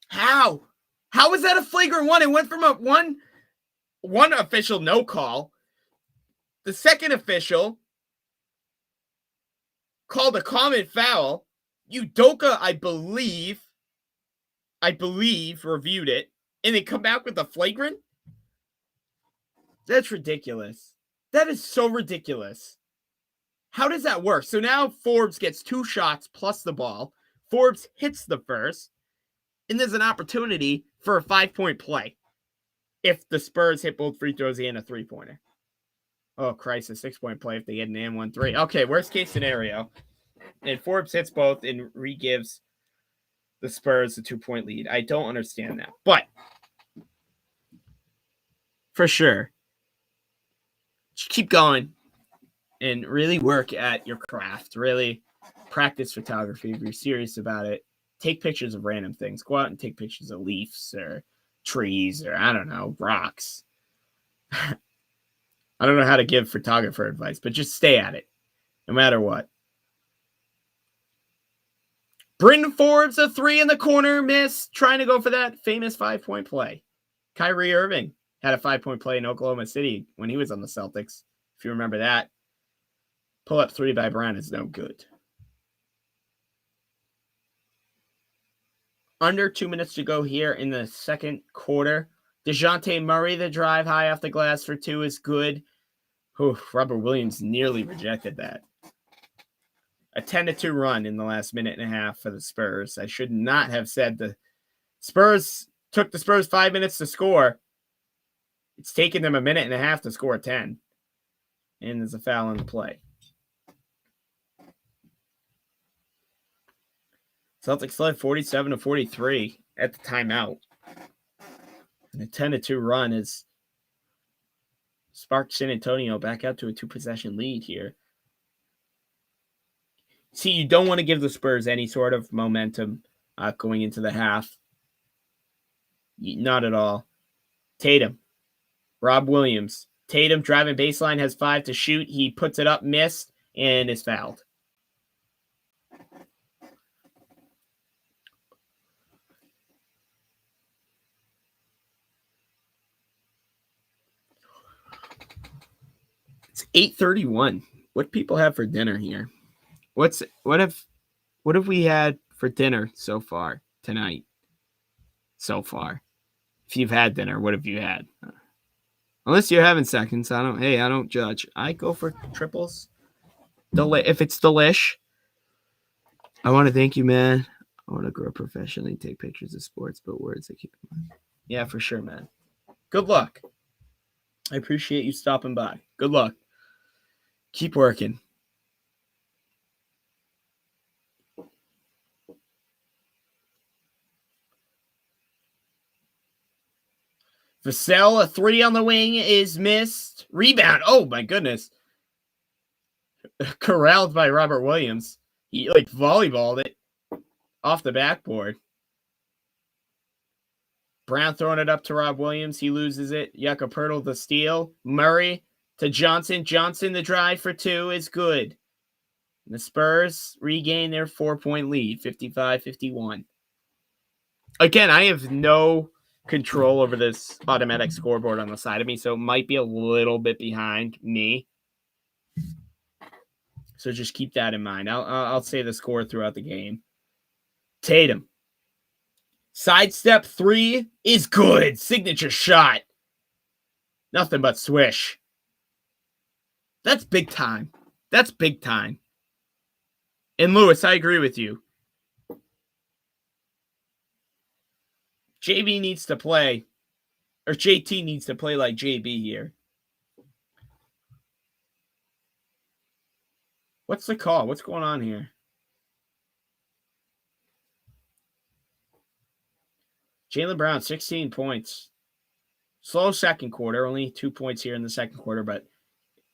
How? How was that a flagrant one? It went from a one official no call. The second official called a common foul. Udoka, I believe, reviewed it, and they come back with a flagrant? That's ridiculous. That is so ridiculous. How does that work? So now Forbes gets 2 shots plus the ball. Forbes hits the first, and there's an opportunity for a 5-point play if the Spurs hit both free throws and a 3-pointer. Oh, Christ, a 6-point play if they get an and 1-3. Okay, worst case scenario. And Forbes hits both and re-gives the Spurs a 2-point lead. I don't understand that. But, for sure, just keep going and really work at your craft. Really practice photography if you're serious about it. Take pictures of random things. Go out and take pictures of leaves or trees or, I don't know, rocks. I don't know how to give photographer advice, but just stay at it no matter what. Bryn Forbes, a 3 in the corner, missed, trying to go for that famous 5-point play. Kyrie Irving had a 5-point play in Oklahoma City when he was on the Celtics. If you remember that. Pull-up 3 by Brown is no good. Under 2 minutes to go here in the second quarter. DeJounte Murray, the drive high off the glass for 2 is good. Robert Williams nearly rejected that. A 10-2 run in the last minute and a half for the Spurs. I should not have said the Spurs took the Spurs 5 minutes to score. It's taken them a minute and a half to score 10. And there's a foul on the play. Celtics led 47-43 at the timeout. And a 10-2 run has sparked San Antonio back out to a 2-possession lead here. See, you don't want to give the Spurs any sort of momentum going into the half. Not at all. Tatum. Rob Williams. Tatum driving baseline, has 5 to shoot. He puts it up, missed, and is fouled. It's 8:31. What do people have for dinner here? What have we had for dinner so far tonight? So far. If you've had dinner, what have you had? Unless you're having seconds, I don't judge. I go for triples. If it's delish. I want to thank you, man. I want to grow professionally, take pictures of sports, but words I keep in mind. Yeah, for sure, man. Good luck. I appreciate you stopping by. Good luck. Keep working. Vassell, a 3 on the wing is missed. Rebound. Oh, my goodness. Corralled by Robert Williams. He, volleyballed it off the backboard. Brown throwing it up to Rob Williams. He loses it. Yucca Pirtle the steal. Murray to Johnson. Johnson, the drive for 2 is good. And the Spurs regain their 4-point lead, 55-51. Again, I have no control over this automatic scoreboard on the side of me, so it might be a little bit behind me. So just keep that in mind. I'll say the score throughout the game. Tatum. Sidestep 3 is good. Signature shot. Nothing but swish. That's big time. That's big time. And Lewis, I agree with you. JB needs to play, or JT needs to play like JB here. What's the call? What's going on here? Jaylen Brown, 16 points. Slow second quarter, only 2 points here in the second quarter, but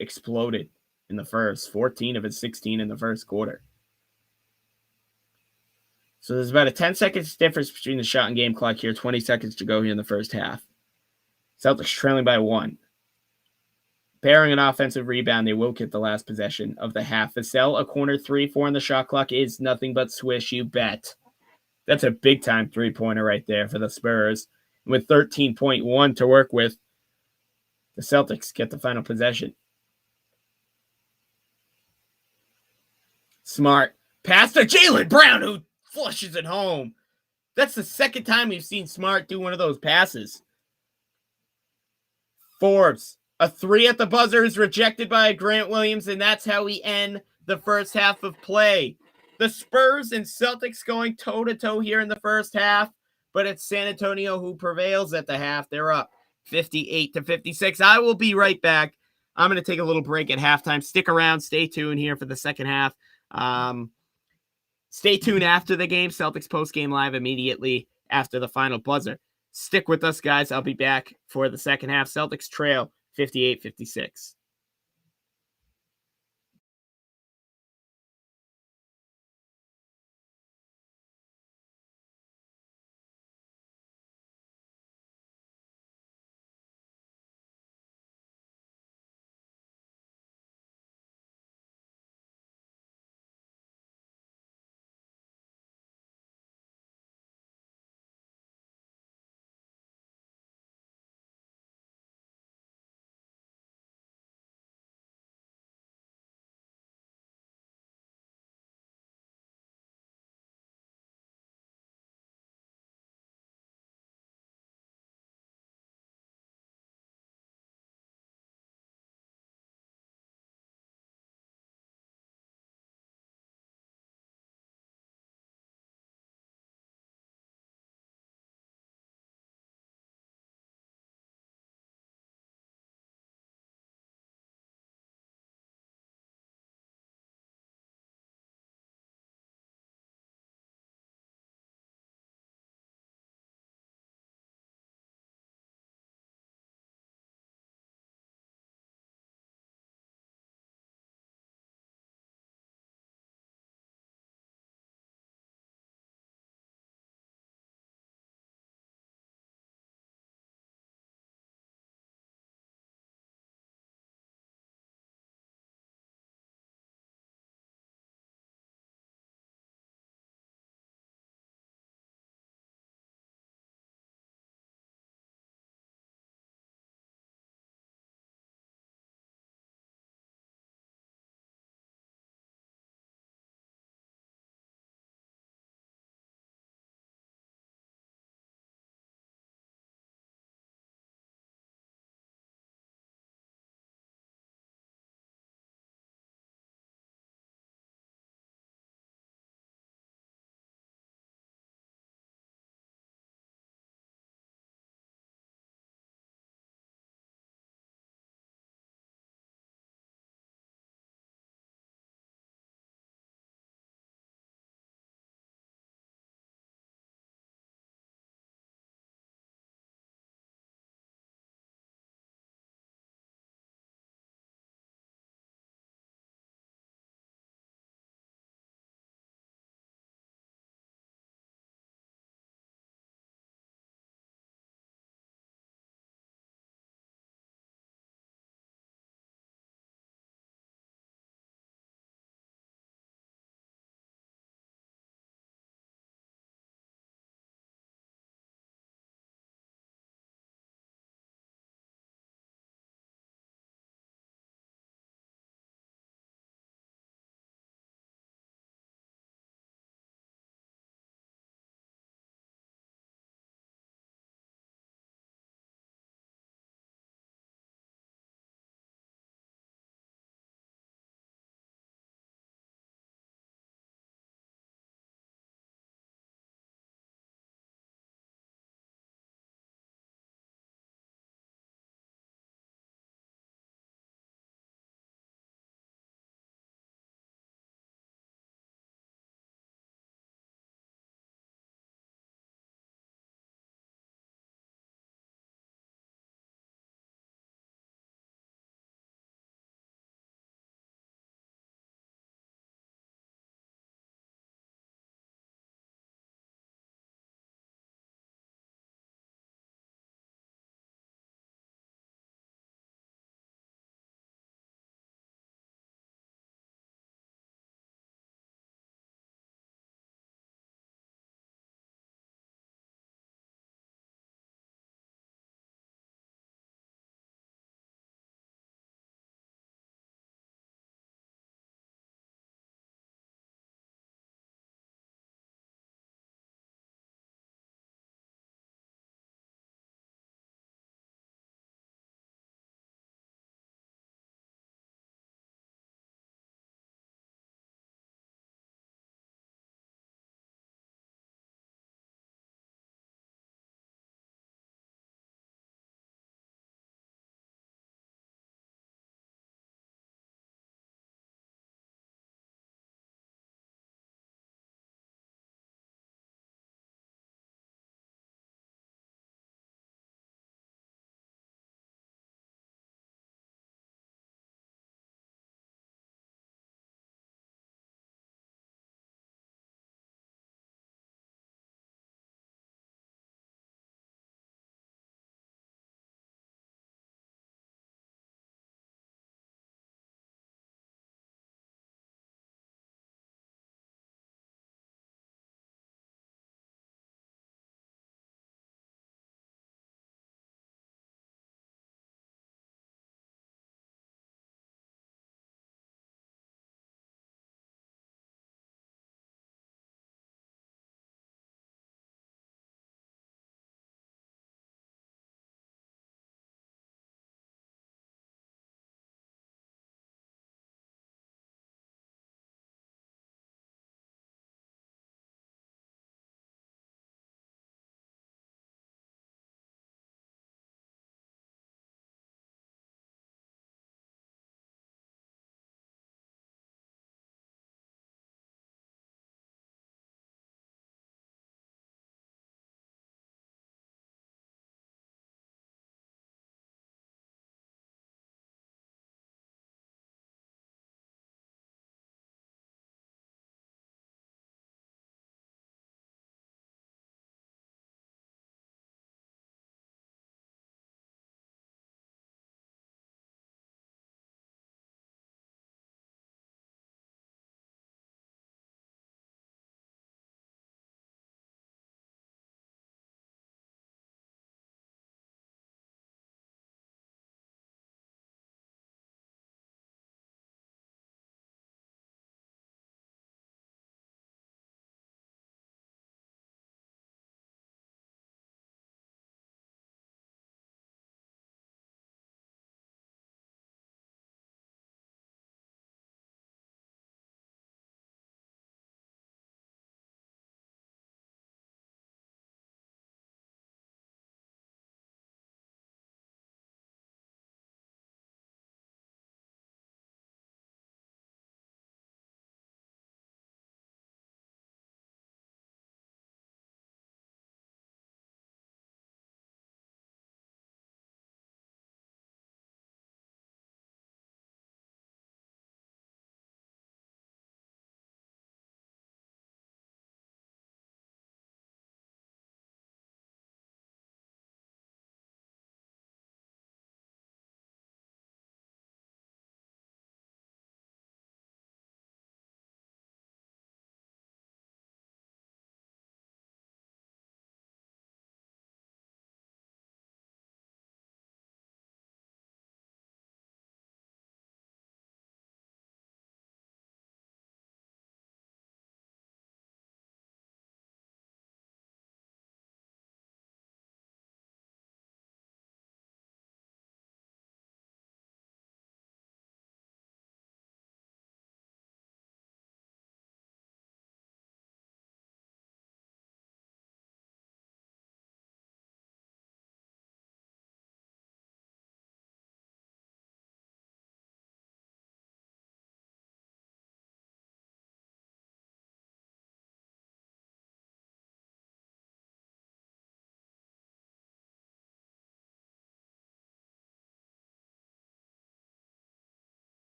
exploded in the first. 14 of his 16 in the first quarter. So there's about a 10 seconds difference between the shot and game clock here. 20 seconds to go here in the first half. Celtics trailing by 1. Bearing an offensive rebound, they will get the last possession of the half. Vassell, a corner 3-4 on the shot clock is nothing but swish, you bet. That's a big-time three-pointer right there for the Spurs. And with 13.1 to work with, the Celtics get the final possession. Smart. Pass to Jaylen Brown, who flushes it home. That's the second time we've seen Smart do one of those passes. Forbes. A 3 at the buzzer is rejected by Grant Williams, and that's how we end the first half of play. The Spurs and Celtics going toe-to-toe here in the first half, but it's San Antonio who prevails at the half. They're up 58-56. I will be right back. I'm going to take a little break at halftime. Stick around. Stay tuned here for the second half. Stay tuned after the game. Celtics post-game live immediately after the final buzzer. Stick with us, guys. I'll be back for the second half. Celtics trail 58-56.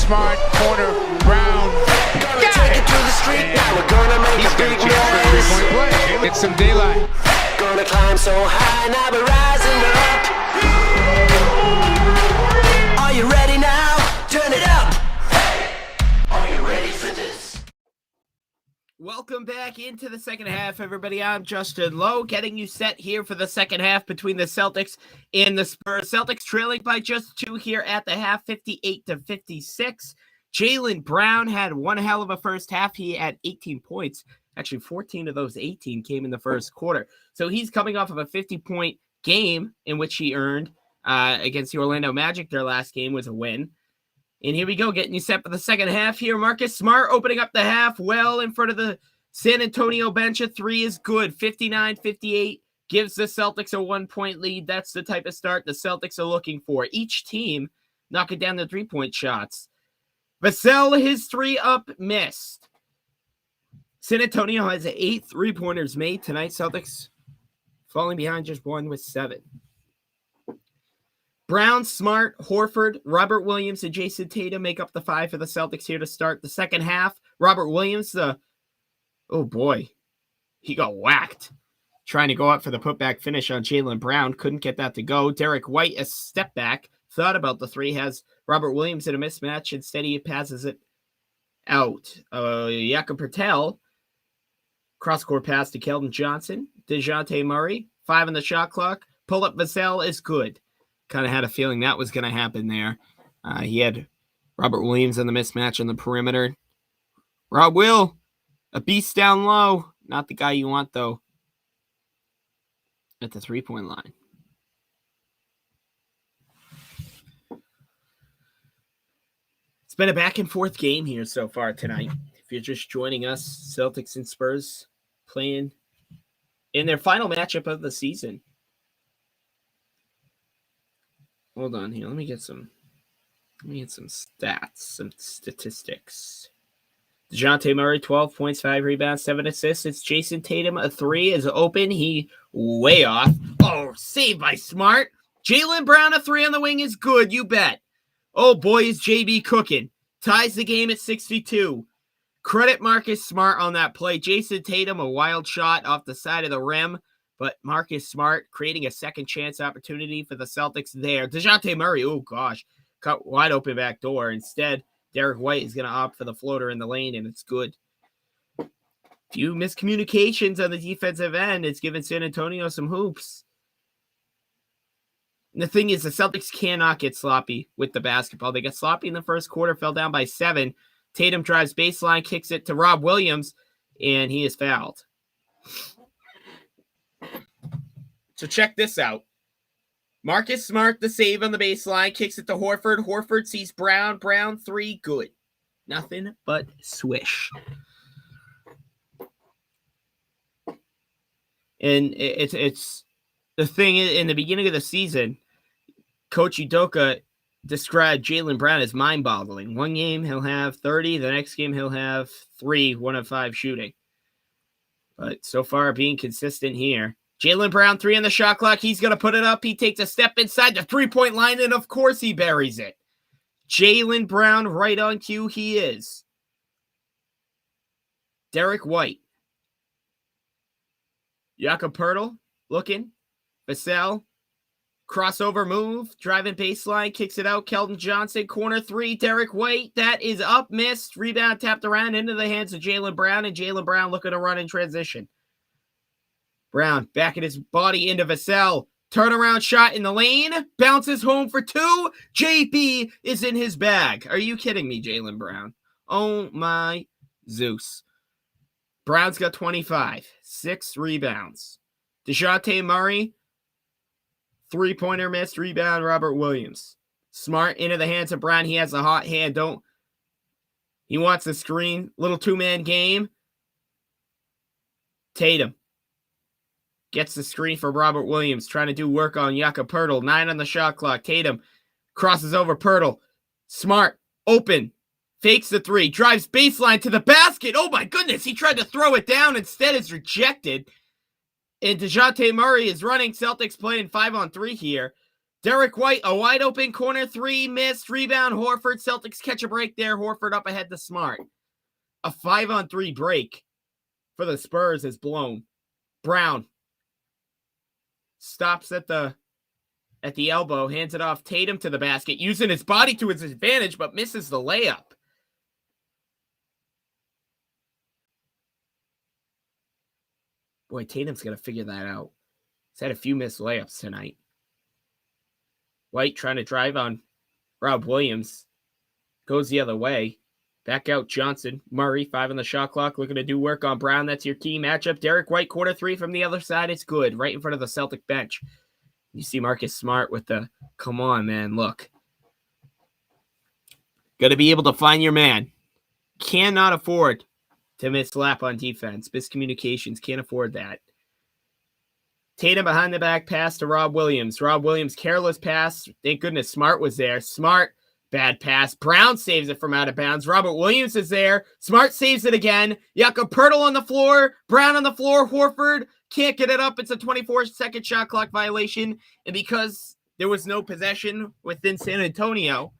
Smart, corner, Brown. Gonna take it to the street. Now we're gonna make He's a got a big chance for a noise. three-point play. It's some daylight. Gonna climb so high, now we're rising up. Are you ready now? Turn it up. Are you ready for this? Welcome back into the second half, everybody. I'm Justin Lowe, getting you set here for the second half between the Celtics and the Spurs. Celtics trailing by just 2 here at the half, 58-56. Jaylen Brown had one hell of a first half. He had 18 points. Actually, 14 of those 18 came in the first quarter. So he's coming off of a 50-point game in which he earned against the Orlando Magic. Their last game was a win. And here we go, getting you set for the second half here. Marcus Smart opening up the half well in front of the San Antonio bench. A three is good. 59-58 gives the Celtics a 1-point lead. That's the type of start the Celtics are looking for. Each team knocking down the three-point shots. Vassell, his three up, missed. San Antonio has 8 three-pointers made tonight. Celtics falling behind just one with 7. Brown, Smart, Horford, Robert Williams, and Jason Tatum make up the 5 for the Celtics here to start the second half. Robert Williams, oh boy, he got whacked. Trying to go up for the putback finish on Jaylen Brown. Couldn't get that to go. Derek White, a step back, thought about the three, has Robert Williams in a mismatch. Instead, he passes it out. Jakob Pertl, cross-court pass to Keldon Johnson. DeJounte Murray, 5 on the shot clock. Pull-up Vassell is good. Kind of had a feeling that was going to happen there. He had Robert Williams in the mismatch on the perimeter. Rob Will, a beast down low. Not the guy you want, though, at the three-point line. It's been a back-and-forth game here so far tonight. If you're just joining us, Celtics and Spurs playing in their final matchup of the season. Hold on here. Let me get some stats, some statistics. DeJounte Murray, 12 points, 5 rebounds, 7 assists. It's Jason Tatum. A 3 is open. He way off. Oh, saved by Smart. Jaylen Brown, a 3 on the wing is good. You bet. Oh, boy, is JB cooking. Ties the game at 62. Credit Marcus Smart on that play. Jason Tatum, a wild shot off the side of the rim. But Marcus Smart creating a second chance opportunity for the Celtics there. DeJounte Murray, oh gosh, cut wide open back door. Instead, Derek White is going to opt for the floater in the lane, and it's good. Few miscommunications on the defensive end. It's given San Antonio some hoops. And the thing is, the Celtics cannot get sloppy with the basketball. They got sloppy in the first quarter, fell down by 7. Tatum drives baseline, kicks it to Rob Williams, and he is fouled. So check this out. Marcus Smart, the save on the baseline, kicks it to Horford. Horford sees Brown. Brown, 3, good. Nothing but swish. And it's the thing in the beginning of the season, Coach Udoka described Jaylen Brown as mind-boggling. One game he'll have 30. The next game he'll have 3, 1 of 5 shooting. But so far being consistent here. Jaylen Brown, 3 on the shot clock. He's going to put it up. He takes a step inside the three-point line, and of course he buries it. Jaylen Brown right on cue. He is. Derek White. Jakob Pertl looking. Vassell. Crossover move. Driving baseline. Kicks it out. Keldon Johnson. Corner 3. Derek White. That is up. Missed. Rebound tapped around into the hands of Jaylen Brown. And Jaylen Brown looking to run in transition. Brown backing his body into Vassell. Turnaround shot in the lane. Bounces home for 2. JB is in his bag. Are you kidding me, Jaylen Brown? Oh my Zeus. Brown's got 25. 6 rebounds. DeJounte Murray. 3-pointer missed. Rebound, Robert Williams. Smart into the hands of Brown. He has a hot hand. He wants the screen. Little 2-man game. Tatum. Gets the screen for Robert Williams. Trying to do work on Jakob Pertl. 9 on the shot clock. Tatum crosses over Pertl. Smart. Open. Fakes the 3. Drives baseline to the basket. Oh my goodness. He tried to throw it down. Instead it's rejected. And DeJounte Murray is running. Celtics playing 5-on-3 here. Derek White, a wide open corner three, missed, rebound, Horford. Celtics catch a break there. Horford up ahead to Smart. A 5-on-3 break for the Spurs is blown. Brown stops at the elbow, hands it off. Tatum to the basket, using his body to his advantage, but misses the layup. Boy, Tatum's going to figure that out. He's had a few missed layups tonight. White trying to drive on Rob Williams. Goes the other way. Back out Johnson. Murray, 5 on the shot clock. Looking to do work on Brown. That's your key matchup. Derek White, quarter 3 from the other side. It's good. Right in front of the Celtic bench. You see Marcus Smart with the, come on, man, look. Got to be able to find your man. Cannot afford to miss slap on defense. Miscommunications. Can't afford that. Tatum behind the back pass to Rob Williams. Rob Williams, careless pass. Thank goodness Smart was there. Smart, bad pass. Brown saves it from out of bounds. Robert Williams is there. Smart saves it again. Jakob Poeltl on the floor. Brown on the floor. Horford can't get it up. It's a 24-second shot clock violation. And because there was no possession within San Antonio,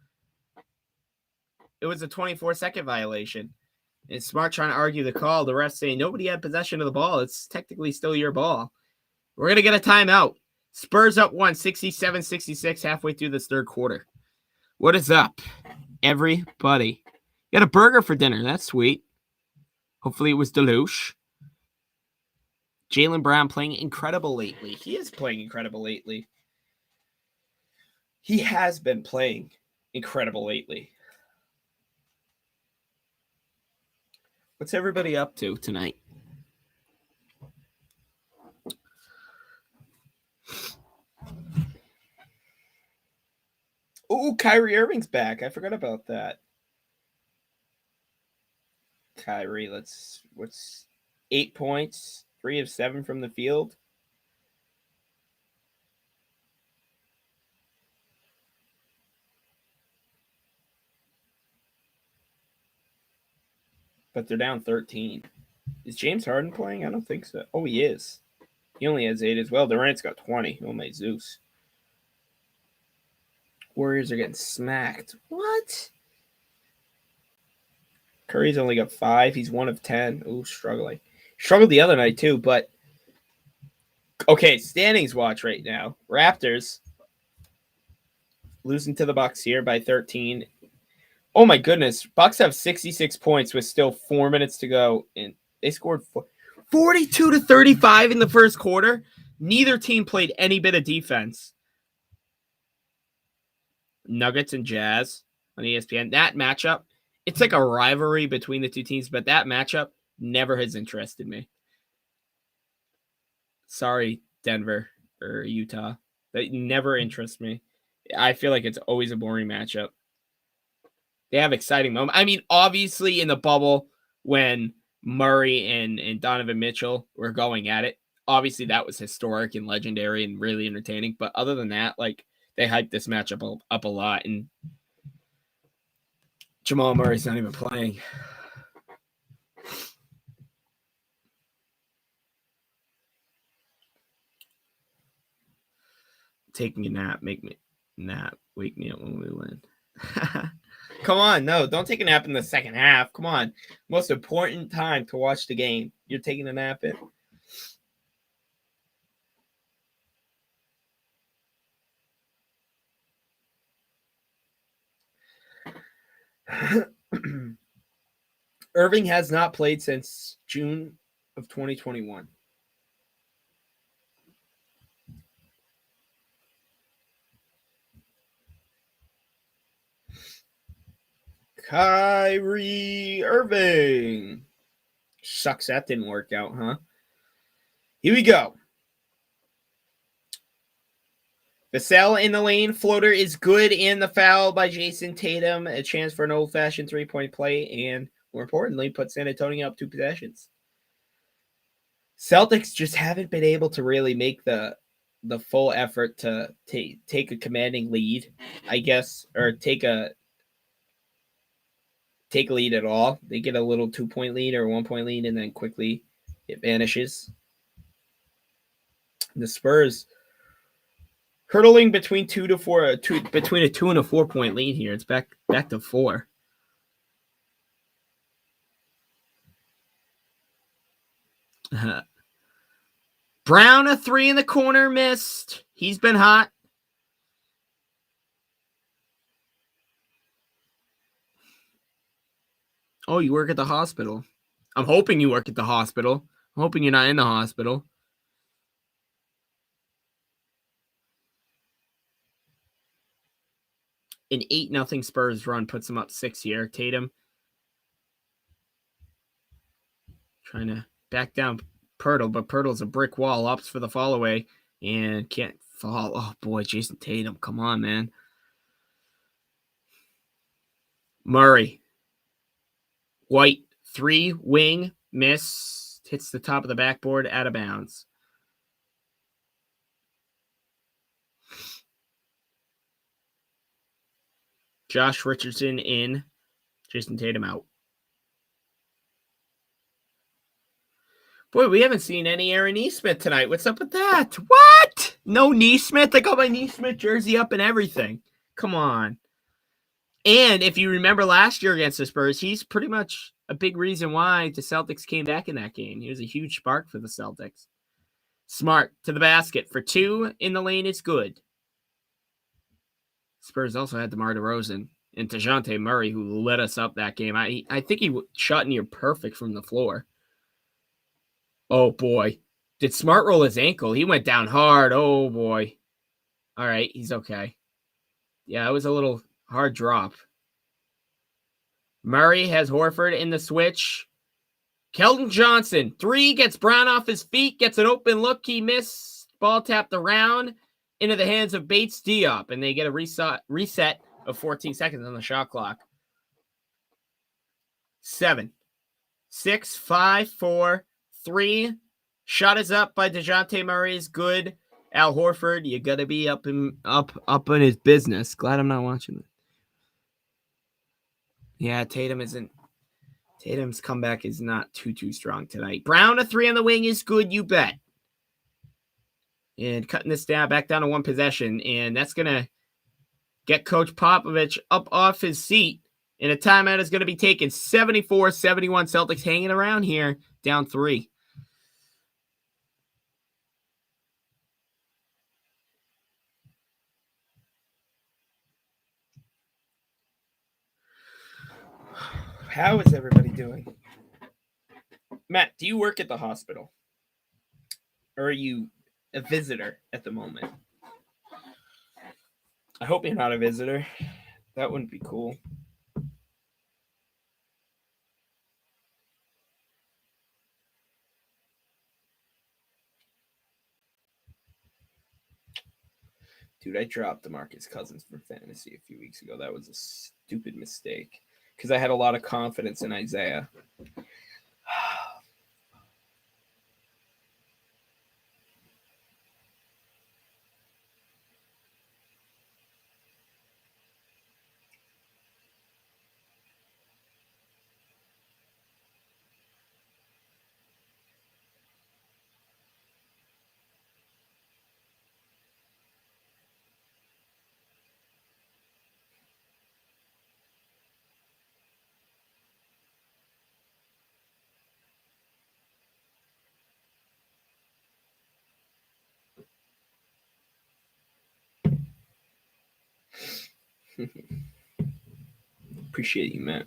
it was a 24-second violation. And Smart trying to argue the call. The ref saying nobody had possession of the ball. It's technically still your ball. We're going to get a timeout. Spurs up 1, 67-66, halfway through this third quarter. What is up, everybody? Got a burger for dinner. That's sweet. Hopefully it was Deluche. Jaylen Brown playing incredible lately. He is playing incredible lately. He has been playing incredible lately. What's everybody up to tonight? Oh, Kyrie Irving's back. I forgot about that. Kyrie, what's 8 points, 3 of 7 from the field. But they're down 13. Is James Harden playing? I don't think so. Oh, he is. He only has 8 as well. Durant's got 20. Oh, my Zeus. Warriors are getting smacked. What? Curry's only got 5. He's 1 of 10. Ooh, struggling. Struggled the other night, too, but... Okay, standings watch right now. Raptors losing to the Bucks here by 13. Oh, my goodness. Bucks have 66 points with still 4 minutes to go, and they scored 42-35 in the first quarter. Neither team played any bit of defense. Nuggets and Jazz on ESPN. That matchup, it's like a rivalry between the two teams, but that matchup never has interested me. Sorry, Denver or Utah. That never interests me. I feel like it's always a boring matchup. They have exciting moments. I mean, obviously in the bubble when Murray and Donovan Mitchell were going at it, obviously that was historic and legendary and really entertaining. But other than that, like, they hyped this matchup up a lot, and Jamal Murray's not even playing. Taking a nap, wake me up when we win. Come on, no, don't take a nap in the second half. Come on, most important time to watch the game. You're taking a nap in. Irving has not played since June of 2021. Kyrie Irving. Sucks that didn't work out, huh? Here we go. Vassell in the lane. Floater is good, and the foul by Jason Tatum. A chance for an old-fashioned three-point play, and more importantly, put San Antonio up 2 possessions. Celtics just haven't been able to really make the full effort to take a commanding lead, I guess, or take a lead at all. They get a little 2-point lead or 1-point lead, and then quickly it vanishes. The Spurs Hurtling between between a 2 and a 4 point lead here. It's back to 4. Brown a 3 in the corner, missed. He's been hot. Oh, you work at the hospital. I'm hoping you work at the hospital. I'm hoping you're not in the hospital. An 8-0 Spurs run puts them up 6 here. Tatum trying to back down Pirtle, but Pirtle's a brick wall. Ups for the fall away and can't fall. Oh, boy, Jason Tatum. Come on, man. Murray. White, 3, wing, miss. Hits the top of the backboard, out of bounds. Josh Richardson in. Jason Tatum out. Boy, we haven't seen any Aaron Nesmith tonight. What's up with that? What? No Nesmith? I got my Nesmith jersey up and everything. Come on. And if you remember last year against the Spurs, he's pretty much a big reason why the Celtics came back in that game. He was a huge spark for the Celtics. Smart to the basket for 2 in the lane. It's good. Spurs also had DeMar DeRozan and DeJounte Murray, who lit us up that game. I think he shot near perfect from the floor. Oh, boy. Did Smart roll his ankle? He went down hard. Oh, boy. All right, he's okay. Yeah, it was a little hard drop. Murray has Horford in the switch. Keldon Johnson, 3, gets Brown off his feet, gets an open look. He missed. Ball tapped around into the hands of Bates Diop, and they get a reset of 14 seconds on the shot clock. 7, 6, 5, 4, 3. Shot is up by DeJounte Murray is good. Al Horford, you got to be up in his business. Glad I'm not watching it. Yeah, Tatum's comeback is not too strong tonight. Brown a 3 on the wing is good, you bet. And cutting this back down to 1 possession, and that's going to get Coach Popovich up off his seat, and a timeout is going to be taken. 74-71 Celtics hanging around here, down 3. How is everybody doing? Matt, do you work at the hospital? Or are you a visitor at the moment? I hope you're not a visitor. That wouldn't be cool. Dude, I dropped DeMarcus Cousins for fantasy a few weeks ago. That was a stupid mistake because I had a lot of confidence in Isaiah. Appreciate you, Matt.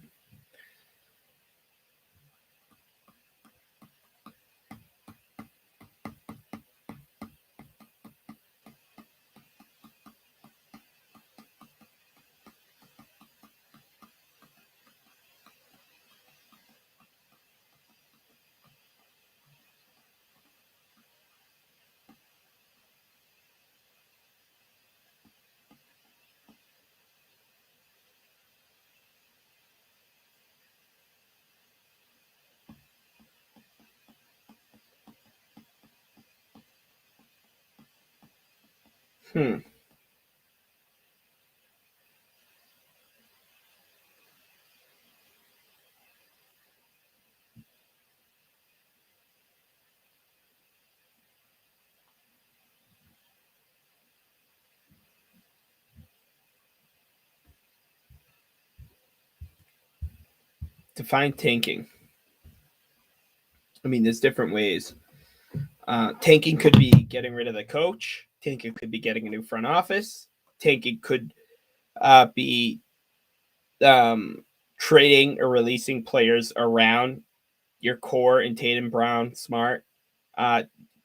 Hmm. Define tanking. I mean, there's different ways. Tanking could be getting rid of the coach. Tanking could be getting a new front office. Tanking could be trading or releasing players around your core in Tatum, Brown, Smart.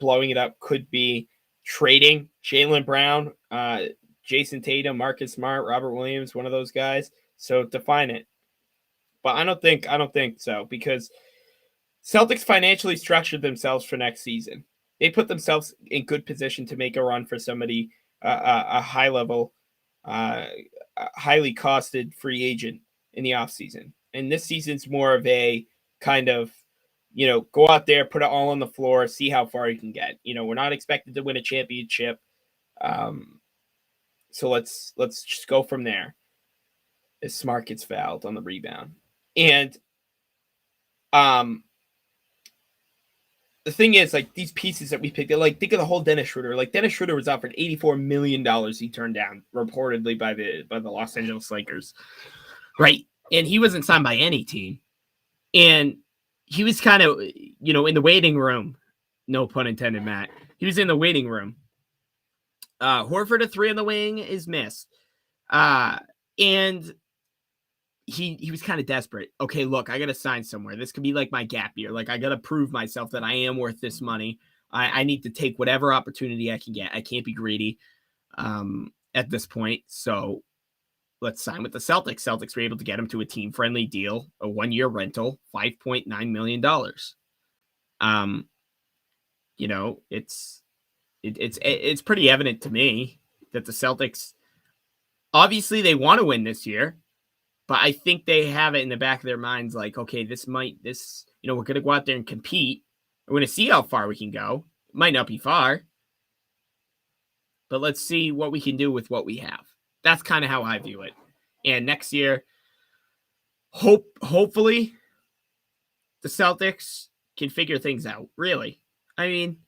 Blowing it up could be trading Jaylen Brown, Jason Tatum, Marcus Smart, Robert Williams, one of those guys. So define it. But I don't think so, because Celtics financially structured themselves for next season. They put themselves in good position to make a run for somebody, a high level, highly costed free agent in the offseason. And this season's more of a kind of, go out there, put it all on the floor, see how far you can get. We're not expected to win a championship. So let's just go from there. As Smart gets fouled on the rebound. And the thing is, like, these pieces that we picked, like, think of the whole Dennis Schroeder. Like, Dennis Schroeder was offered $84 million he turned down, reportedly by the Los Angeles Lakers. Right. And he wasn't signed by any team. And he was kind of, in the waiting room. No pun intended, Matt. He was in the waiting room. Horford, a 3 on the wing, is missed. And he was kind of desperate. Okay, look, I got to sign somewhere. This could be like my gap year. Like, I got to prove myself that I am worth this money. I need to take whatever opportunity I can get. I can't be greedy at this point. So let's sign with the Celtics. Celtics were able to get him to a team-friendly deal, a 1-year rental, $5.9 million. It's pretty evident to me that the Celtics, obviously they want to win this year. But I think they have it in the back of their minds, like, okay, we're going to go out there and compete. We're going to see how far we can go. It might not be far, but let's see what we can do with what we have. That's kind of how I view it. And next year, hopefully, the Celtics can figure things out, really. I mean,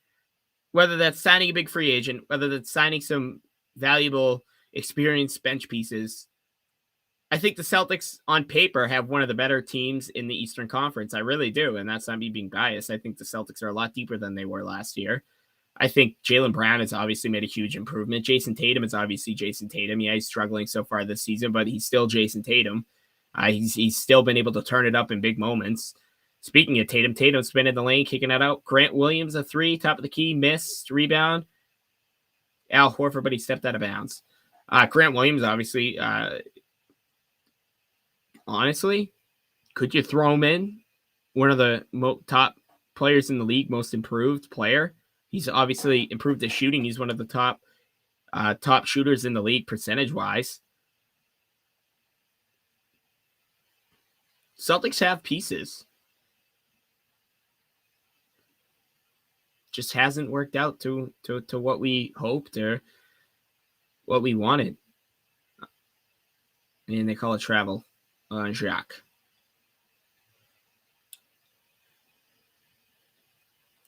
whether that's signing a big free agent, whether that's signing some valuable, experienced bench pieces, I think the Celtics on paper have one of the better teams in the Eastern Conference. I really do. And that's not me being biased. I think the Celtics are a lot deeper than they were last year. I think Jaylen Brown has obviously made a huge improvement. Jason Tatum is obviously Jason Tatum. Yeah, he's struggling so far this season, but he's still Jason Tatum. He's still been able to turn it up in big moments. Speaking of Tatum, Tatum's been in the lane, kicking it out. Grant Williams, a 3, top of the key, missed, rebound. Al Horford, but he stepped out of bounds. Grant Williams, obviously, honestly, could you throw him in? One of the top players in the league, most improved player. He's obviously improved his shooting. He's one of the top shooters in the league percentage-wise. Celtics have pieces. Just hasn't worked out to what we hoped or what we wanted. And they call it travel. Jacques.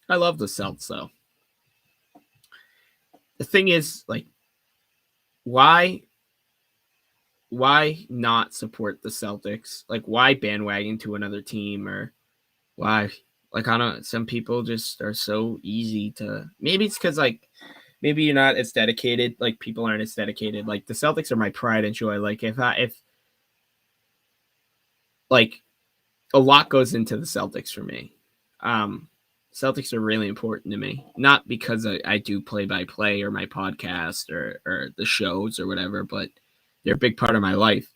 I love the Celts, though. The thing is, like, why not support the Celtics? Like, why bandwagon to another team? Or why? Like, I don't know. Some people just are so easy to... Maybe it's because, like, maybe you're not as dedicated. Like, people aren't as dedicated. Like, the Celtics are my pride and joy. Like, if like, a lot goes into the Celtics for me. Celtics are really important to me. Not because I do play-by-play or my podcast or the shows or whatever, but they're a big part of my life.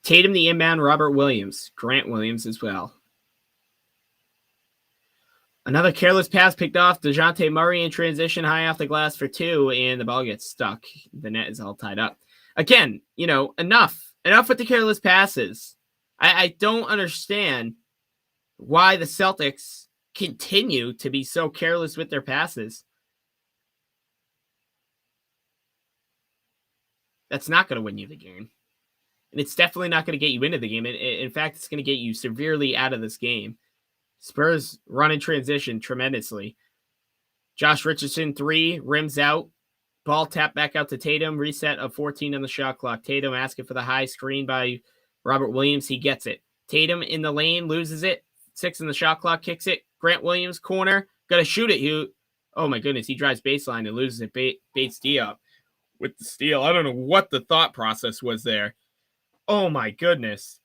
Tatum the inbound, Robert Williams. Grant Williams as well. Another careless pass picked off DeJounte Murray in transition, high off the glass for 2, and the ball gets stuck. The net is all tied up. Again, enough with the careless passes. I don't understand why the Celtics continue to be so careless with their passes. That's not going to win you the game. And it's definitely not going to get you into the game. In fact, it's going to get you severely out of this game. Spurs run in transition tremendously. Josh Richardson, 3, rims out. Ball tapped back out to Tatum. Reset of 14 on the shot clock. Tatum asking for the high screen by Robert Williams. He gets it. Tatum in the lane, loses it. 6 in the shot clock, kicks it. Grant Williams, corner. Got to shoot it. Oh, my goodness. He drives baseline and loses it. Bates D up with the steal. I don't know what the thought process was there. Oh, my goodness.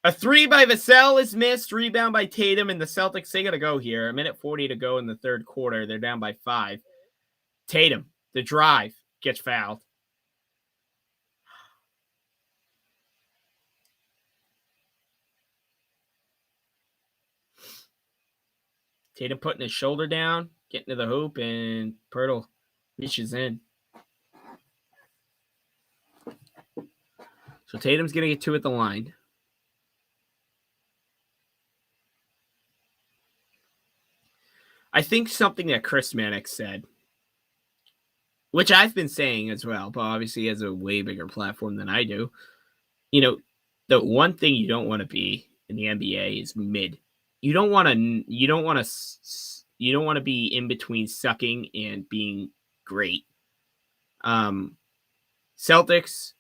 A 3 by Vassell is missed. Rebound by Tatum, and the Celtics, they got to go here. A minute 40 to go in the third quarter. They're down by 5. Tatum, the drive, gets fouled. Tatum putting his shoulder down, getting to the hoop, and Pirtle reaches in. So Tatum's going to get 2 at the line. I think something that Chris Mannix said, which I've been saying as well, but obviously he has a way bigger platform than I do. You know, the one thing you don't want to be in the NBA is mid. You don't want to be in between sucking and being great. Celtics,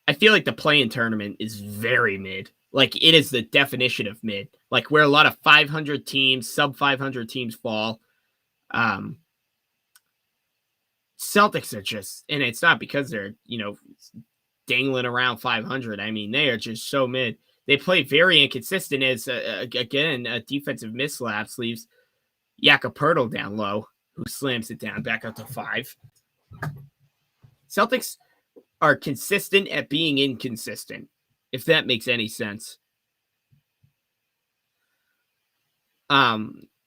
I feel like the play-in tournament is very mid. Like, it is the definition of mid. Like, where a lot of 500 teams, sub-500 teams fall. Celtics are just, and it's not because they're, dangling around 500. I mean, they are just so mid. They play very inconsistent as, again, a defensive mislapse leaves Jakob Poeltl down low, who slams it down back up to 5. Celtics are consistent at being inconsistent, if that makes any sense.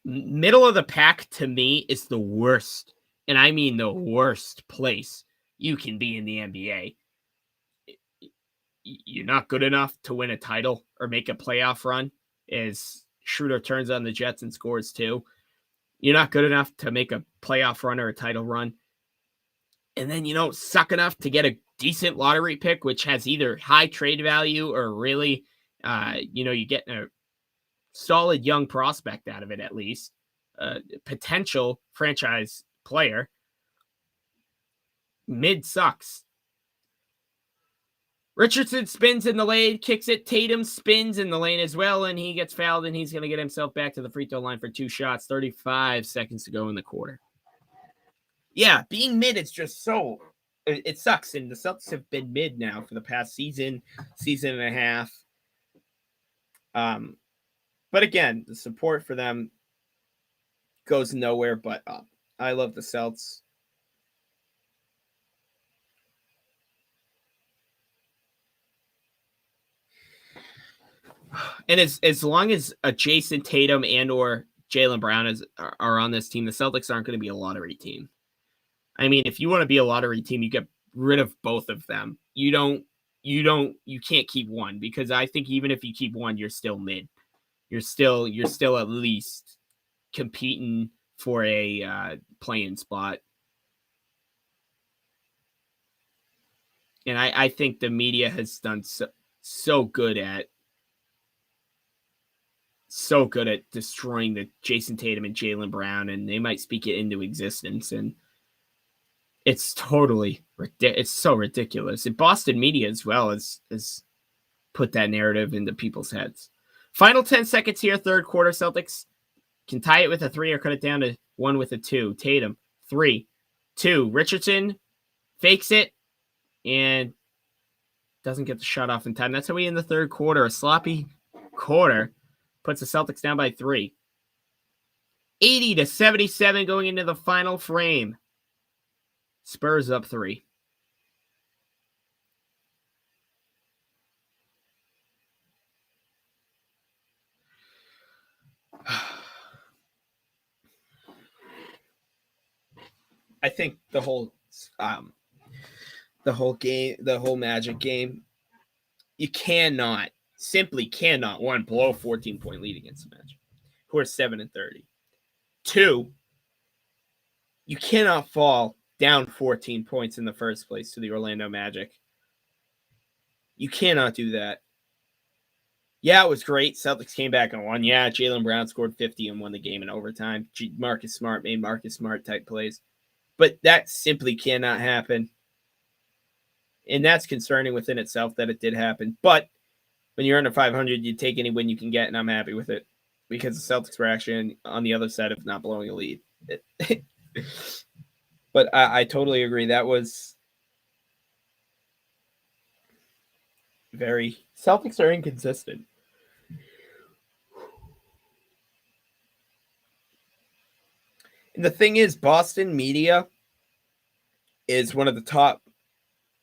Middle of the pack, to me, is the worst, and I mean the worst place you can be in the NBA. You're not good enough to win a title or make a playoff run, as Schroeder turns on the Jets and scores 2. You're not good enough to make a playoff run or a title run. And then you don't suck enough to get a decent lottery pick, which has either high trade value or really, you get a solid young prospect out of it, at least. Potential franchise player. Mid sucks. Richardson spins in the lane, kicks it. Tatum spins in the lane as well, and he gets fouled, and he's going to get himself back to the free throw line for 2 shots. 35 seconds to go in the quarter. Yeah, being mid is just so... It sucks, and the Celtics have been mid now for the past season and a half. But again, the support for them goes nowhere but up. I love the Celtics. And as long as Jason Tatum and or Jaylen Brown are on this team, the Celtics aren't going to be a lottery team. I mean, if you want to be a lottery team, you get rid of both of them. You can't keep one, because I think even if you keep one, you're still mid. You're still at least competing for a play-in spot. And I think the media has done so good at destroying the Jason Tatum and Jaylen Brown, and they might speak it into existence. And it's it's so ridiculous. And Boston media as well has put that narrative into people's heads. Final 10 seconds here, third quarter. Celtics can tie it with a 3 or cut it down to 1 with a 2. Tatum, 3, 2. Richardson fakes it and doesn't get the shot off in time. That's how we end the third quarter. A sloppy quarter puts the Celtics down by 3. 80-77 going into the final frame. Spurs up 3. I think the whole game, the whole Magic game, you simply cannot, one, blow a 14-point lead against the Magic, who are 7-30. 2, you cannot fall down 14 points in the first place to the Orlando Magic. You cannot do that. Yeah, it was great. Celtics came back and won. Yeah, Jaylen Brown scored 50 and won the game in overtime. Marcus Smart made Marcus Smart type plays. But that simply cannot happen. And that's concerning within itself that it did happen. But when you're under 500, you take any win you can get, and I'm happy with it. Because the Celtics were actually on the other side of not blowing a lead. But I totally agree. That was very... Celtics are inconsistent. And the thing is, Boston media is one of the top,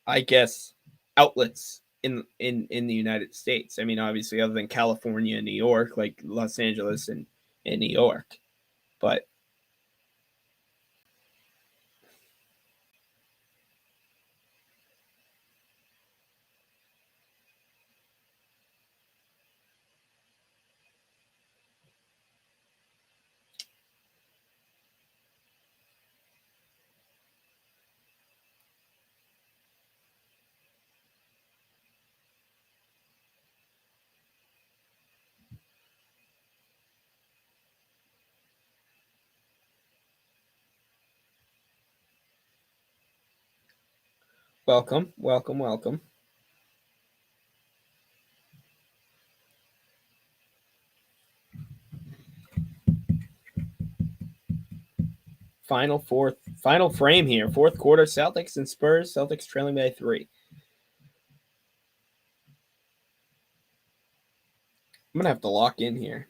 I guess, outlets in the United States. I mean, obviously, other than California and New York, like Los Angeles and New York. But welcome, welcome, welcome. Final frame here. Fourth quarter, Celtics and Spurs. Celtics trailing by 3. I'm going to have to lock in here.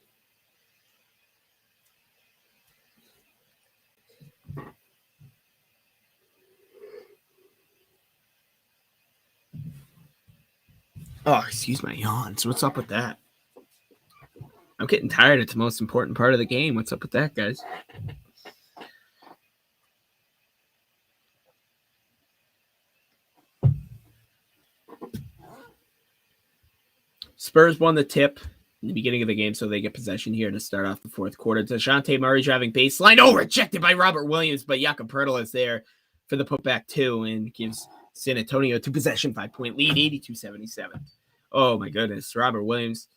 Oh, excuse my yawns. What's up with that? I'm getting tired. It's the most important part of the game. What's up with that, guys? Spurs won the tip in the beginning of the game, so they get possession here to start off the fourth quarter. DeJounte Murray driving baseline. Oh, rejected by Robert Williams, but Jakob Poeltl is there for the putback 2 and gives San Antonio 2 possession, 5-point lead, 82-77. Oh, my goodness. Robert Williams,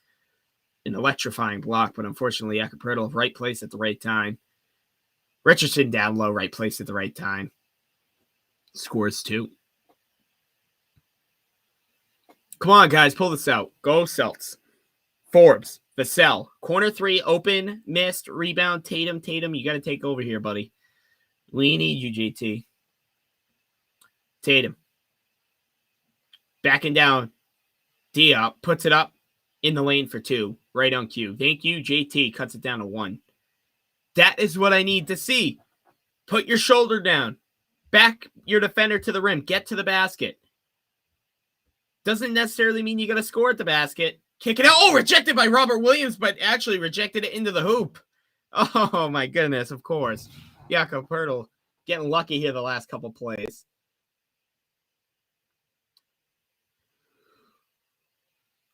an electrifying block, but unfortunately, Jakob Poeltl, right place at the right time. Richardson down low, right place at the right time. Scores 2. Come on, guys, pull this out. Go Celts. Forbes, Vassell, corner 3, open, missed, rebound, Tatum, you got to take over here, buddy. We need you, JT. Tatum. Backing down. Diop puts it up in the lane for 2, right on cue. Thank you, JT cuts it down to 1. That is what I need to see. Put your shoulder down. Back your defender to the rim. Get to the basket. Doesn't necessarily mean you got to score at the basket. Kick it out. Oh, rejected by Robert Williams, but actually rejected it into the hoop. Oh, my goodness, of course. Jakob Poeltl getting lucky here the last couple plays.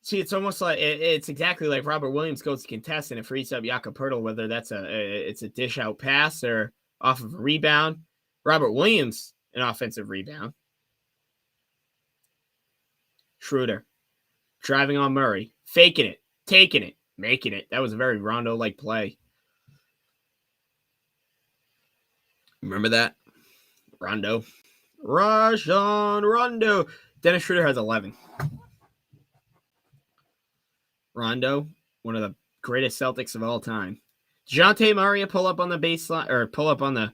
See, it's almost like it's exactly like Robert Williams goes to contest and it frees up Jakob Poeltl, whether that's it's a dish out pass or off of a rebound. Robert Williams, an offensive rebound. Schroeder driving on Murray, faking it, taking it, making it. That was a very Rondo-like play. Remember that? Rondo. Rajon Rondo. Dennis Schroeder has 11. Rondo, one of the greatest Celtics of all time. DeJounte Murray, pull up on the baseline, or pull up on the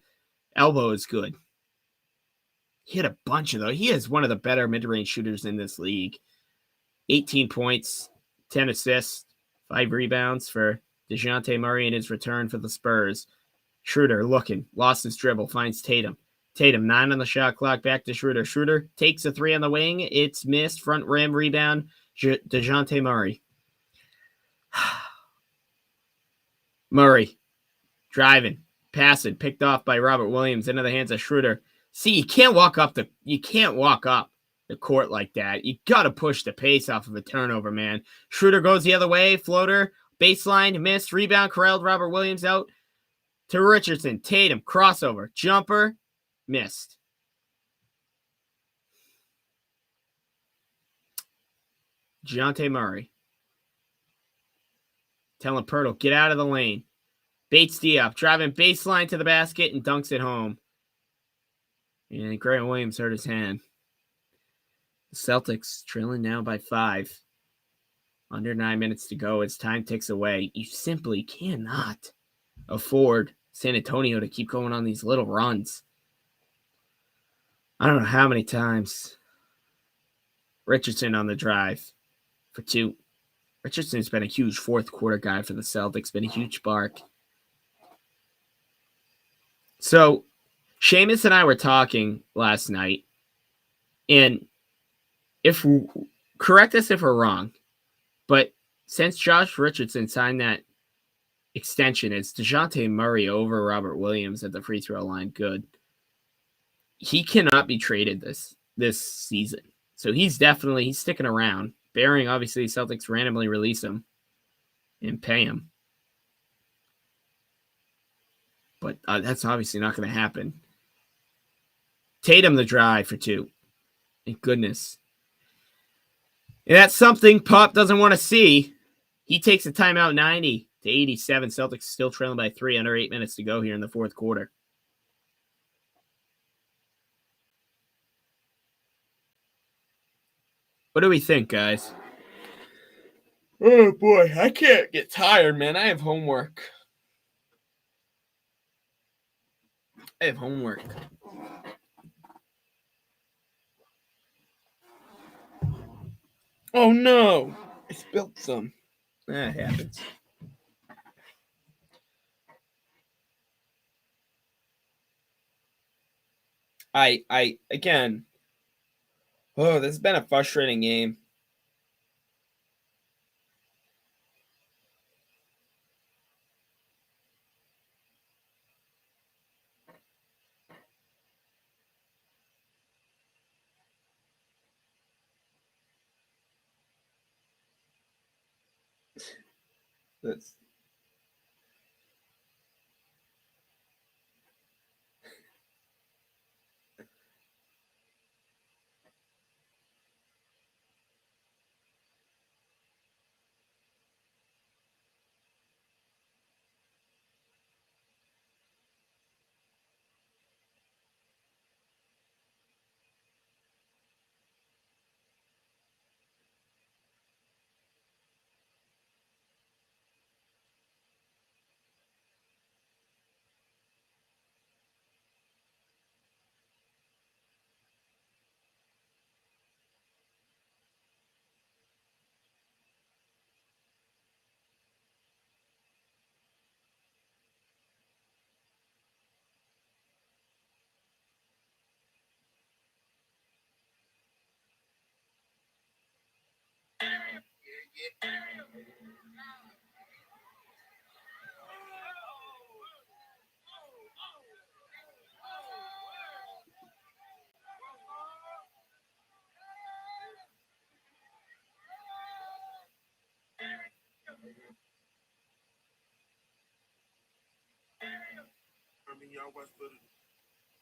elbow is good. He had a bunch of those. He is one of the better mid-range shooters in this league. 18 points, 10 assists, 5 rebounds for DeJounte Murray in his return for the Spurs. Schroeder looking, lost his dribble, finds Tatum. Tatum, 9 on the shot clock, back to Schroeder. Schroeder takes a 3 on the wing. It's missed, front rim, rebound, DeJounte Murray. Murray, driving, passing, picked off by Robert Williams into the hands of Schroeder. See, you can't walk up the court like that. You got to push the pace off of a turnover, man. Schroeder goes the other way, floater, baseline, missed, rebound, corralled, Robert Williams out to Richardson. Tatum, crossover, jumper, missed. DeJounte Murray. telling Pirtle, get out of the lane. Bates Diop, driving baseline to the basket and dunks it home. And Grant Williams hurt his hand. The Celtics trailing now by 5. Under 9 minutes to go as time ticks away. You simply cannot afford San Antonio to keep going on these little runs. I don't know how many times. Richardson on the drive for 2. Richardson's been a huge fourth quarter guy for the Celtics, been a huge spark. So, Seamus and I were talking last night, and correct us if we're wrong, but since Josh Richardson signed that extension, is DeJounte Murray over Robert Williams at the free throw line good? He cannot be traded this season. So he's sticking around, barring obviously Celtics randomly release him and pay him. But that's obviously not going to happen. Tatum the drive for 2. Thank goodness. And that's something Pop doesn't want to see. He takes a timeout 90-87. Celtics still trailing by 3 under 8 minutes to go here in the fourth quarter. What do we think, guys? Oh, boy. I can't get tired, man. I have homework. Oh, no. I spilled some. That happens. Again, this has been a frustrating game. That's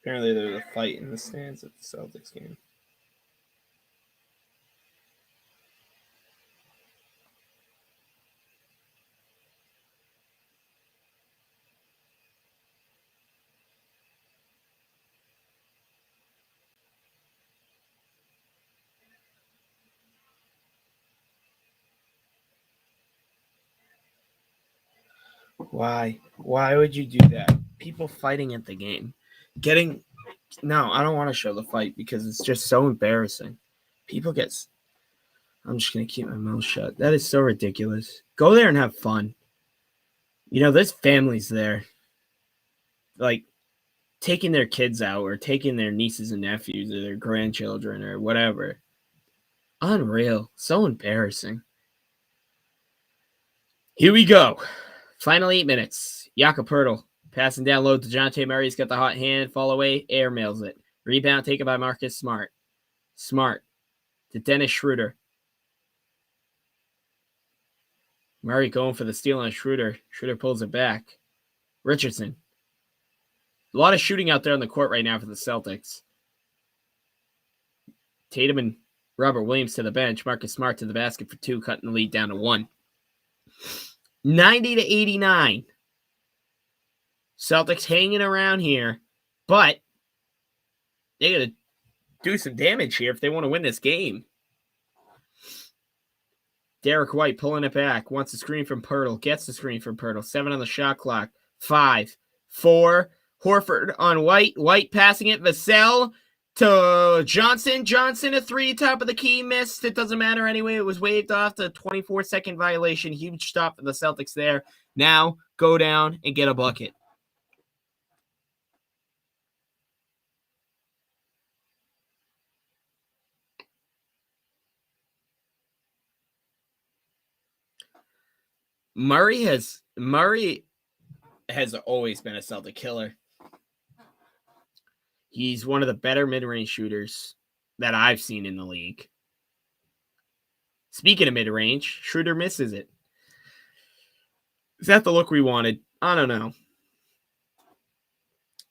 apparently there's a fight in the stands at the Celtics game. Why? Why would you do that? People fighting at the game. No, I don't want to show the fight because it's just so embarrassing. I'm just going to keep my mouth shut. That is so ridiculous. Go there and have fun. You know, there's families there. Like, taking their kids out or taking their nieces and nephews or their grandchildren or whatever. Unreal. So embarrassing. Here we go. Final 8 minutes. Jakob Poeltl passing down low to DeJounte Murray. He's got the hot hand. Fall away. Air mails it. Rebound taken by Marcus Smart. Smart to Dennis Schroeder. Murray going for the steal on Schroeder. Schroeder pulls it back. Richardson. A lot of shooting out there on the court right now for the Celtics. Tatum and Robert Williams to the bench. Marcus Smart to the basket for 2, cutting the lead down to 1. 90-89. Celtics hanging around here, but they got to do some damage here if they want to win this game. Derek White pulling it back. Wants a screen from Pirtle. Gets the screen from Pirtle. 7 on the shot clock. 5, 4. Horford on White. White passing it. Vassell to Johnson. Johnson a 3. Top of the key. Missed. It doesn't matter anyway. It was waved off. The 24-second violation. Huge stop for the Celtics there. Now go down and get a bucket. Murray has always been a Celtic killer. He's one of the better mid-range shooters that I've seen in the league. Speaking of mid-range, Schroeder misses it. Is that the look we wanted? I don't know.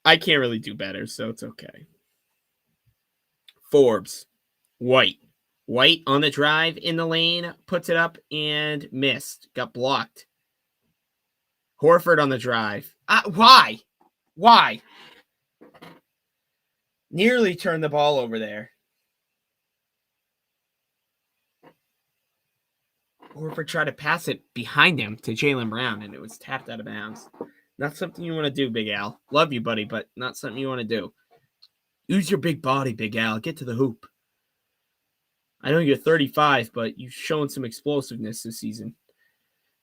I can't really do better, so it's okay. Forbes. White. White on the drive in the lane, puts it up and missed. Got blocked. Horford on the drive. Why? Nearly turned the ball over there. Horford tried to pass it behind him to Jaylen Brown, and it was tapped out of bounds. Not something you want to do, Big Al. Love you, buddy, but not something you want to do. Use your big body, Big Al. Get to the hoop. I know you're 35, but you've shown some explosiveness this season.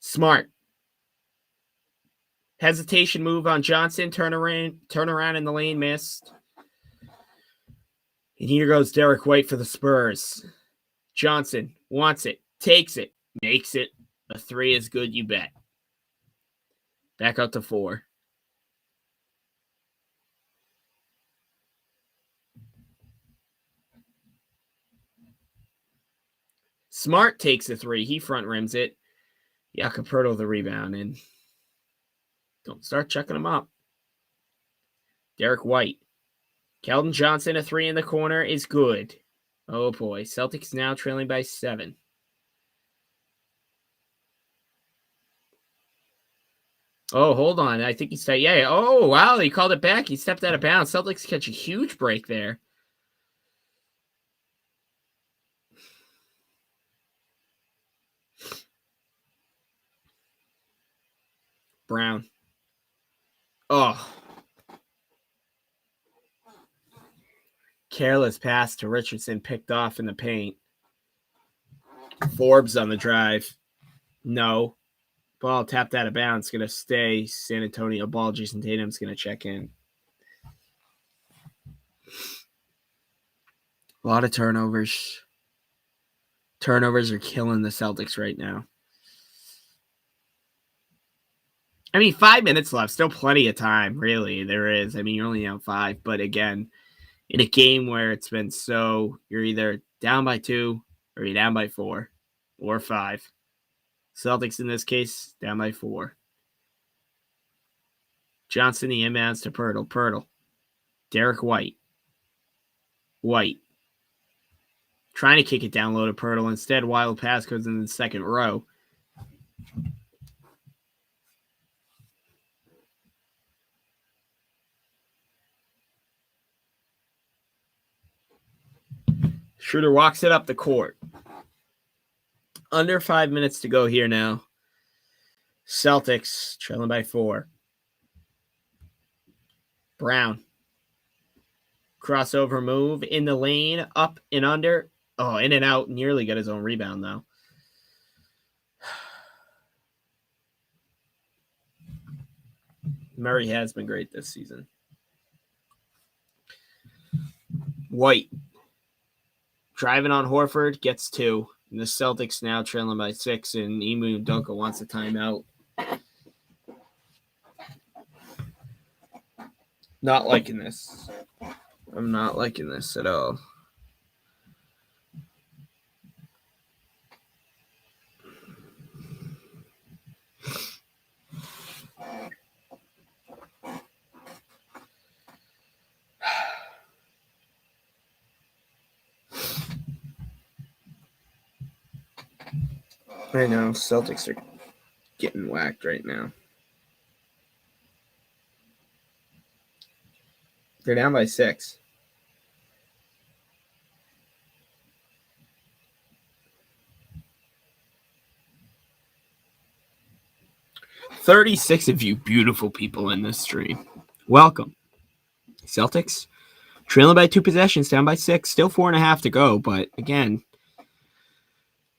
Smart. Hesitation move on Johnson. Turn around in the lane. Missed. And here goes Derek White for the Spurs. Johnson wants it. Takes it. Makes it. A 3 is good, you bet. Back out to 4. Smart takes a 3. He front rims it. Jakob the rebound, and don't start checking him up. Derek White. Keldon Johnson, a 3 in the corner is good. Oh boy. Celtics now trailing by 7. Oh, hold on. I think he said, yeah. Oh, wow. He called it back. He stepped out of bounds. Celtics catch a huge break there. Brown. Oh. Careless pass to Richardson, picked off in the paint. Forbes on the drive. No. Ball tapped out of bounds. Going to stay San Antonio ball. Jason Tatum's going to check in. A lot of turnovers. Turnovers are killing the Celtics right now. I mean, 5 minutes left. Still plenty of time, really. There is. I mean, you're only down 5. But again, in a game where it's been you're either down by 2 or you're down by 4 or 5. Celtics, in this case, down by 4. Johnson, the inbounds to Pirtle. Pirtle. Derek White. White. Trying to kick it down low to Pirtle. Instead, wild pass goes in the second row. Schroeder walks it up the court. Under 5 minutes to go here now. Celtics trailing by 4. Brown. Crossover move in the lane. Up and under. Oh, in and out. Nearly got his own rebound, though. Murray has been great this season. White. Driving on Horford. Gets 2. And the Celtics now trailing by 6, and Emu Udoka wants a timeout. Not liking this. I'm not liking this at all. I know, Celtics are getting whacked right now. They're down by 6. $36 of you beautiful people in this stream. Welcome. Celtics trailing by 2 possessions, down by 6. Still 4.5 to go, but again,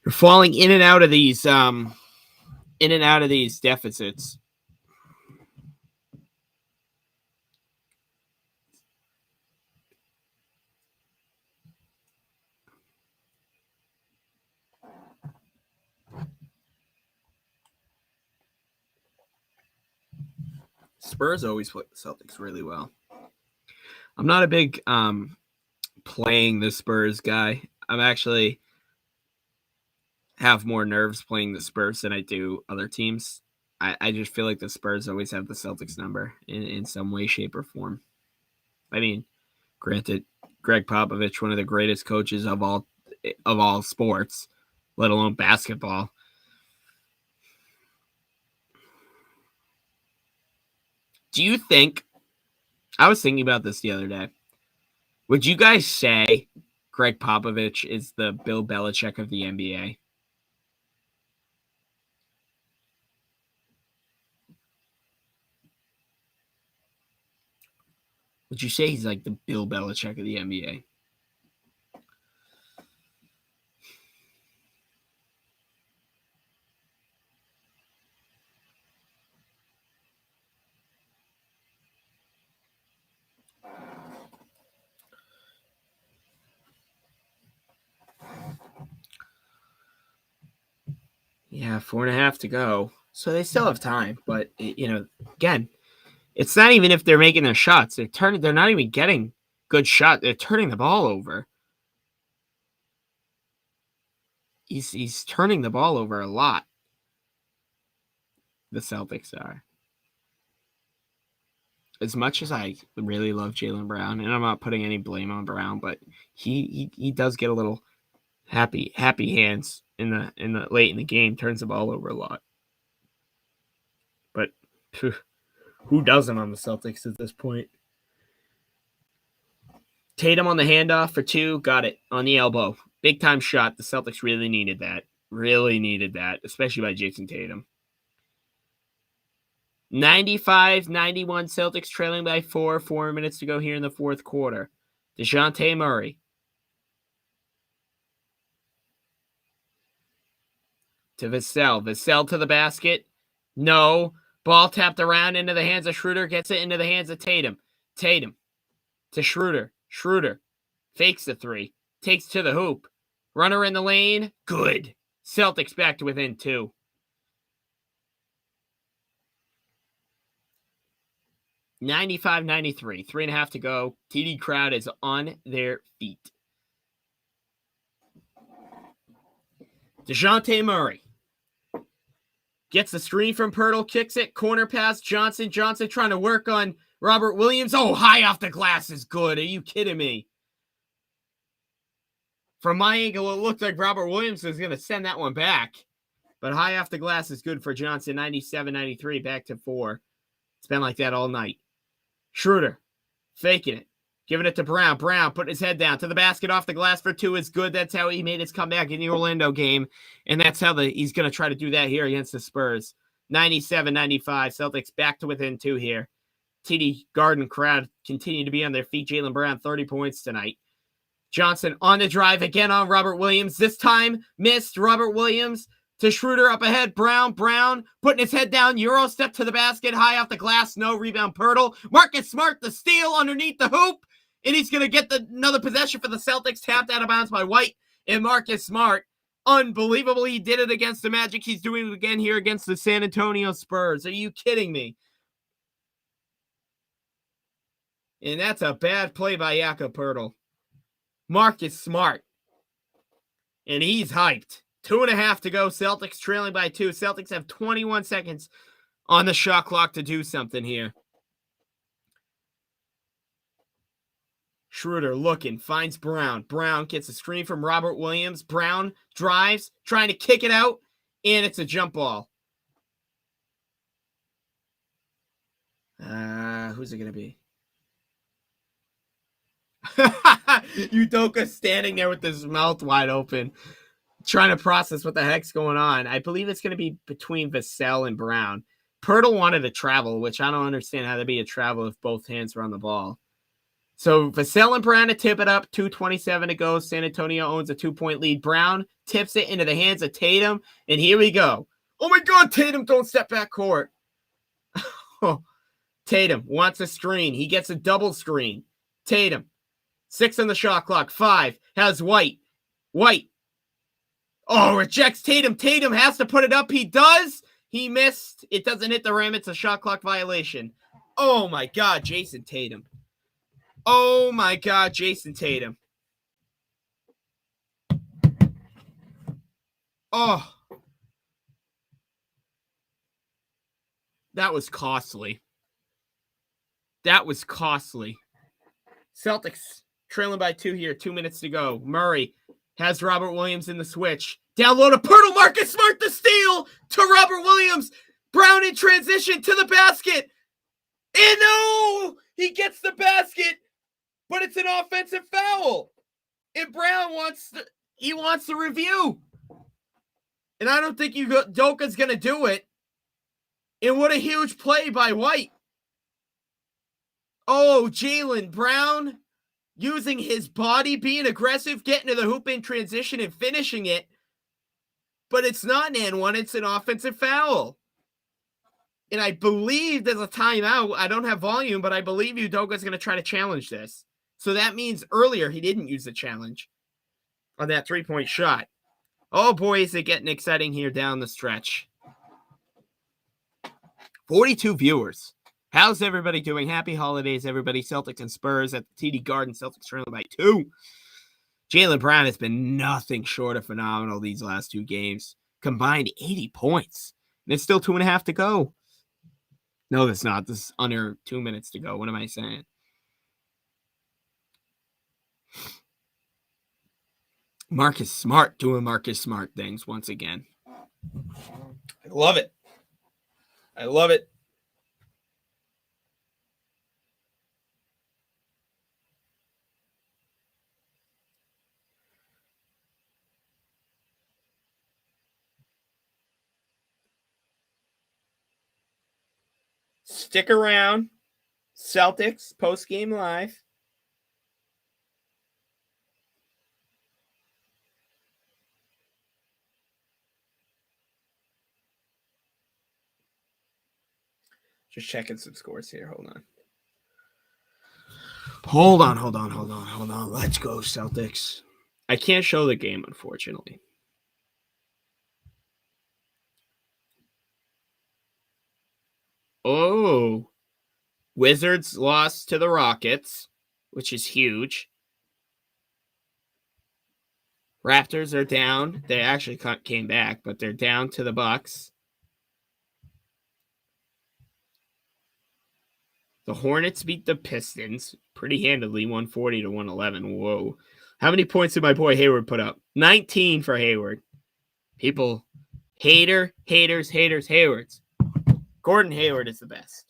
you're falling in and out of these deficits. Spurs always play the Celtics really well. I'm not a big playing the Spurs guy. I'm actually have more nerves playing the Spurs than I do other teams. I just feel like the Spurs always have the Celtics number in some way, shape, or form. I mean, granted, Greg Popovich, one of the greatest coaches of all sports, let alone basketball. Do you think, I was thinking about this the other day, would you guys say Greg Popovich is the Bill Belichick of the NBA? Would you say he's like the Bill Belichick of the NBA? Yeah, 4.5 to go. So they still have time, but again, it's not even if they're making their shots. They're not even getting good shot. They're turning the ball over. He's turning the ball over a lot. The Celtics are. As much as I really love Jaylen Brown, and I'm not putting any blame on Brown, but he does get a little happy hands in the late in the game, turns the ball over a lot. But who doesn't on the Celtics at this point? Tatum on the handoff for 2, got it on the elbow. Big time shot. The Celtics really needed that. Especially by Jason Tatum. 95-91 Celtics trailing by 4. 4 minutes to go here in the fourth quarter. DeJounte Murray. To Vassell. Vassell to the basket. No. Ball tapped around into the hands of Schroeder. Gets it into the hands of Tatum. Tatum to Schroeder. Schroeder fakes the 3. Takes to the hoop. Runner in the lane. Good. Celtics back to within 2. $95-93. 3.5 to go. TD crowd is on their feet. DeJounte Murray gets the screen from Pirtle, kicks it, corner pass, Johnson. Johnson trying to work on Robert Williams. Oh, high off the glass is good. Are you kidding me? From my angle, it looked like Robert Williams was going to send that one back. But high off the glass is good for Johnson. 97-93, back to 4. It's been like that all night. Schroeder faking it. Giving it to Brown. Brown putting his head down to the basket off the glass for 2 is good. That's how he made his comeback in the Orlando game. And that's how he's going to try to do that here against the Spurs. 97-95. Celtics back to within 2 here. TD Garden crowd continue to be on their feet. Jaylen Brown, 30 points tonight. Johnson on the drive again on Robert Williams. This time missed. Robert Williams to Schroeder up ahead. Brown putting his head down. Euro step to the basket. High off the glass. No rebound. Pirtle. Marcus Smart the steal underneath the hoop. And he's going to get another possession for the Celtics. Tapped out of bounds by White and Marcus Smart. Unbelievable. He did it against the Magic. He's doing it again here against the San Antonio Spurs. Are you kidding me? And that's a bad play by Jakob Pirtle. Marcus Smart. And he's hyped. 2.5 to go. Celtics trailing by 2. Celtics have 21 seconds on the shot clock to do something here. Schroeder looking, finds Brown. Brown gets a screen from Robert Williams. Brown drives, trying to kick it out, and it's a jump ball. Who's it going to be? Udoka standing there with his mouth wide open, trying to process what the heck's going on. I believe it's going to be between Vassell and Brown. Pirtle wanted to travel, which I don't understand how to be a travel if both hands were on the ball. So Vassell and Brown to tip it up, 2:27 to go. San Antonio owns a 2-point lead. Brown tips it into the hands of Tatum, and here we go. Oh my God, Tatum, don't step back court. Tatum wants a screen. He gets a double screen. Tatum, 6 on the shot clock. 5 has White. White. Oh, rejects Tatum. Tatum has to put it up. He does. He missed. It doesn't hit the rim. It's a shot clock violation. Oh my God, Jason Tatum. Oh my God, Jason Tatum. Oh. That was costly. That was costly. Celtics trailing by 2 here. 2 minutes to go. Murray has Robert Williams in the switch. Down low to Pirtle. Marcus Smart the steal to Robert Williams. Brown in transition to the basket. And no! He gets the basket, but it's an offensive foul. And Brown wants the review. And I don't think Udoka's going to do it. And what a huge play by White. Oh, Jaylen Brown using his body, being aggressive, getting to the hoop in transition and finishing it. But it's not an and one, it's an offensive foul. And I believe there's a timeout. I don't have volume, but I believe Udoka's going to try to challenge this. So that means earlier he didn't use the challenge on that 3-point shot. Oh boy, is it getting exciting here down the stretch. 42 viewers. How's everybody doing? Happy holidays, everybody. Celtics and Spurs at the TD Garden. Celtics trailing by 2. Jaylen Brown has been nothing short of phenomenal these last 2 games. Combined 80 points. And it's still 2.5 to go. No, that's not. This is under 2 minutes to go. What am I saying? Marcus Smart doing Marcus Smart things once again. I love it. I love it. Stick around. Celtics post-game live. Just checking some scores here. Hold on. Hold on. Let's go, Celtics. I can't show the game, unfortunately. Oh. Wizards lost to the Rockets, which is huge. Raptors are down. They actually came back, but they're down to the Bucks. The Hornets beat the Pistons pretty handily, 140 to 111. Whoa. How many points did my boy Hayward put up? 19 for Hayward. People, haters, Haywards. Gordon Hayward is the best.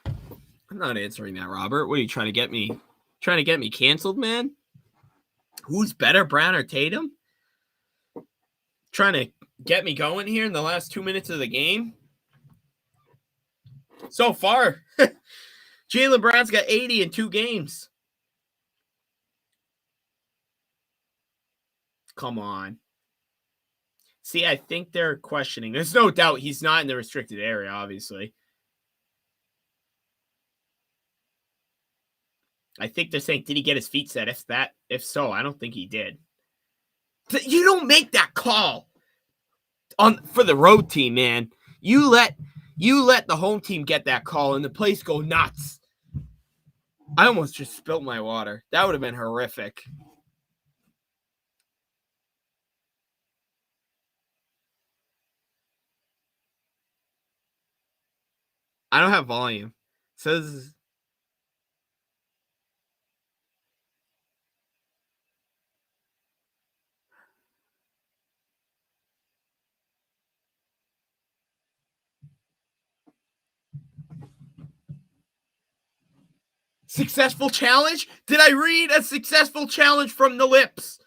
I'm not answering that, Robert. What are you trying to get me? Trying to get me canceled, man? Who's better, Brown or Tatum? Trying to get me going here in the last 2 minutes of the game? So far, Jaylen Brown's got 80 in 2 games. Come on. See, I think they're questioning. There's no doubt he's not in the restricted area, obviously. I think they're saying, did he get his feet set? If so, I don't think he did. You don't make that call for the road team, man. You let the home team get that call and the place go nuts. I almost just spilled my water. That would have been horrific. I don't have volume. It says Successful challenge? Did I read a successful challenge from the lips?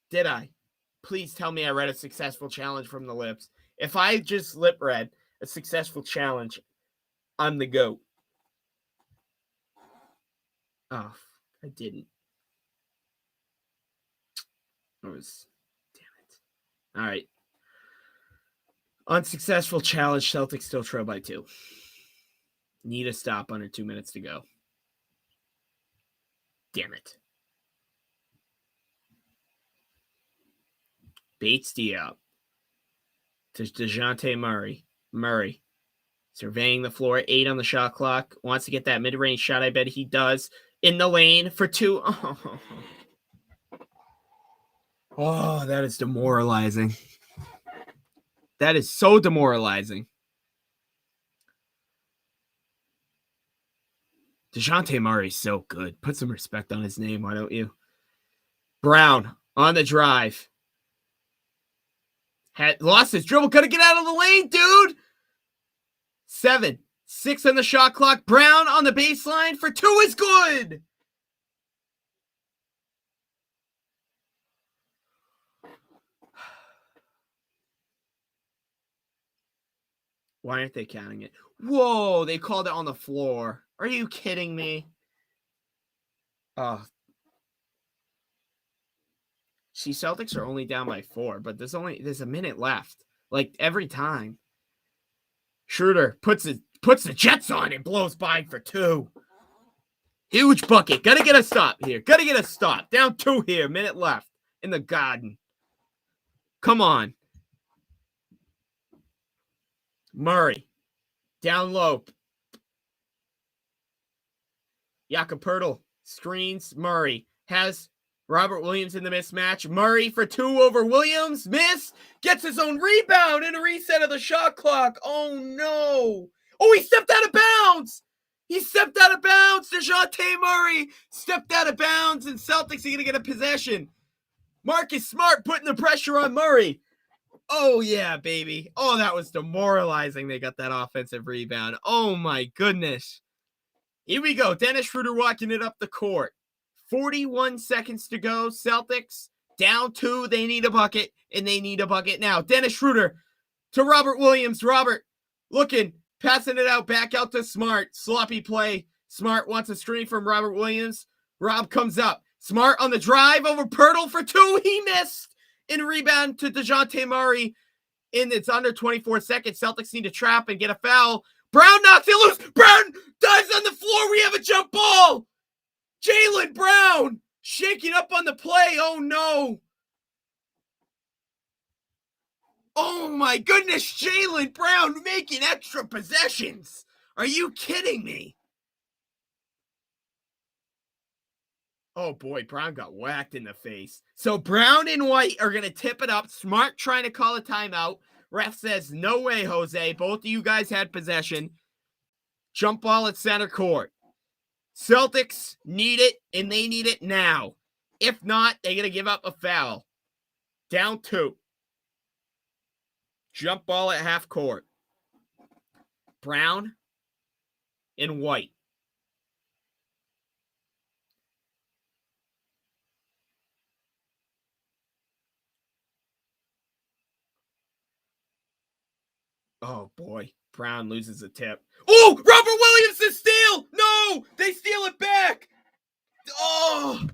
Did I? Please tell me I read a successful challenge from the lips. If I just lip read a successful challenge, I'm the GOAT. Oh, I didn't. Damn it. All right. Unsuccessful challenge. Celtics still trail by 2. Need a stop under 2 minutes to go. Damn it. Bates D up to DeJounte Murray. Murray surveying the floor. 8 on the shot clock. Wants to get that mid-range shot. I bet he does. In the lane for 2. Oh, that is demoralizing. That is so demoralizing. DeJounte Murray's so good. Put some respect on his name, why don't you? Brown on the drive. Had lost his dribble. Gotta get out of the lane, dude. 7. 6 on the shot clock. Brown on the baseline for 2 is good. Why aren't they counting it? Whoa, they called it on the floor. Are you kidding me? See, Celtics are only down by 4, but there's a minute left. Like every time. Schroeder puts the Jets on and blows by for 2. Huge bucket. Gotta get a stop here. Gotta get a stop. Down 2 here. Minute left in the Garden. Come on. Murray. Down low. Jakob Poeltl screens Murray. Has Robert Williams in the mismatch. Murray for 2 over Williams. Miss. Gets his own rebound in a reset of the shot clock. Oh, no. Oh, he stepped out of bounds. He stepped out of bounds. DeJounte Murray stepped out of bounds, and Celtics are going to get a possession. Marcus Smart putting the pressure on Murray. Oh, yeah, baby. Oh, that was demoralizing. They got that offensive rebound. Oh, my goodness. Here we go. Dennis Schroeder walking it up the court. 41 seconds to go. Celtics down 2. They need a bucket, and they need a bucket now. Dennis Schroeder to Robert Williams. Robert looking, passing it out, back out to Smart. Sloppy play. Smart wants a screen from Robert Williams. Rob comes up. Smart on the drive over Poeltl for 2. He missed. In rebound to DeJounte Murray. It's under 24 seconds. Celtics need to trap and get a foul. Brown knocks it loose. Brown dives on the floor. We have a jump ball. Jaylen Brown shaking up on the play. Oh, no. Oh, my goodness. Jaylen Brown making extra possessions. Are you kidding me? Oh, boy, Brown got whacked in the face. So Brown and White are going to tip it up. Smart trying to call a timeout. Ref says, no way, Jose. Both of you guys had possession. Jump ball at center court. Celtics need it, and they need it now. If not, they're going to give up a foul. Down 2. Jump ball at half court. Brown and White. Oh, boy. Brown loses a tip. Oh, Robert Williams to steal. No, they steal it back. Oh.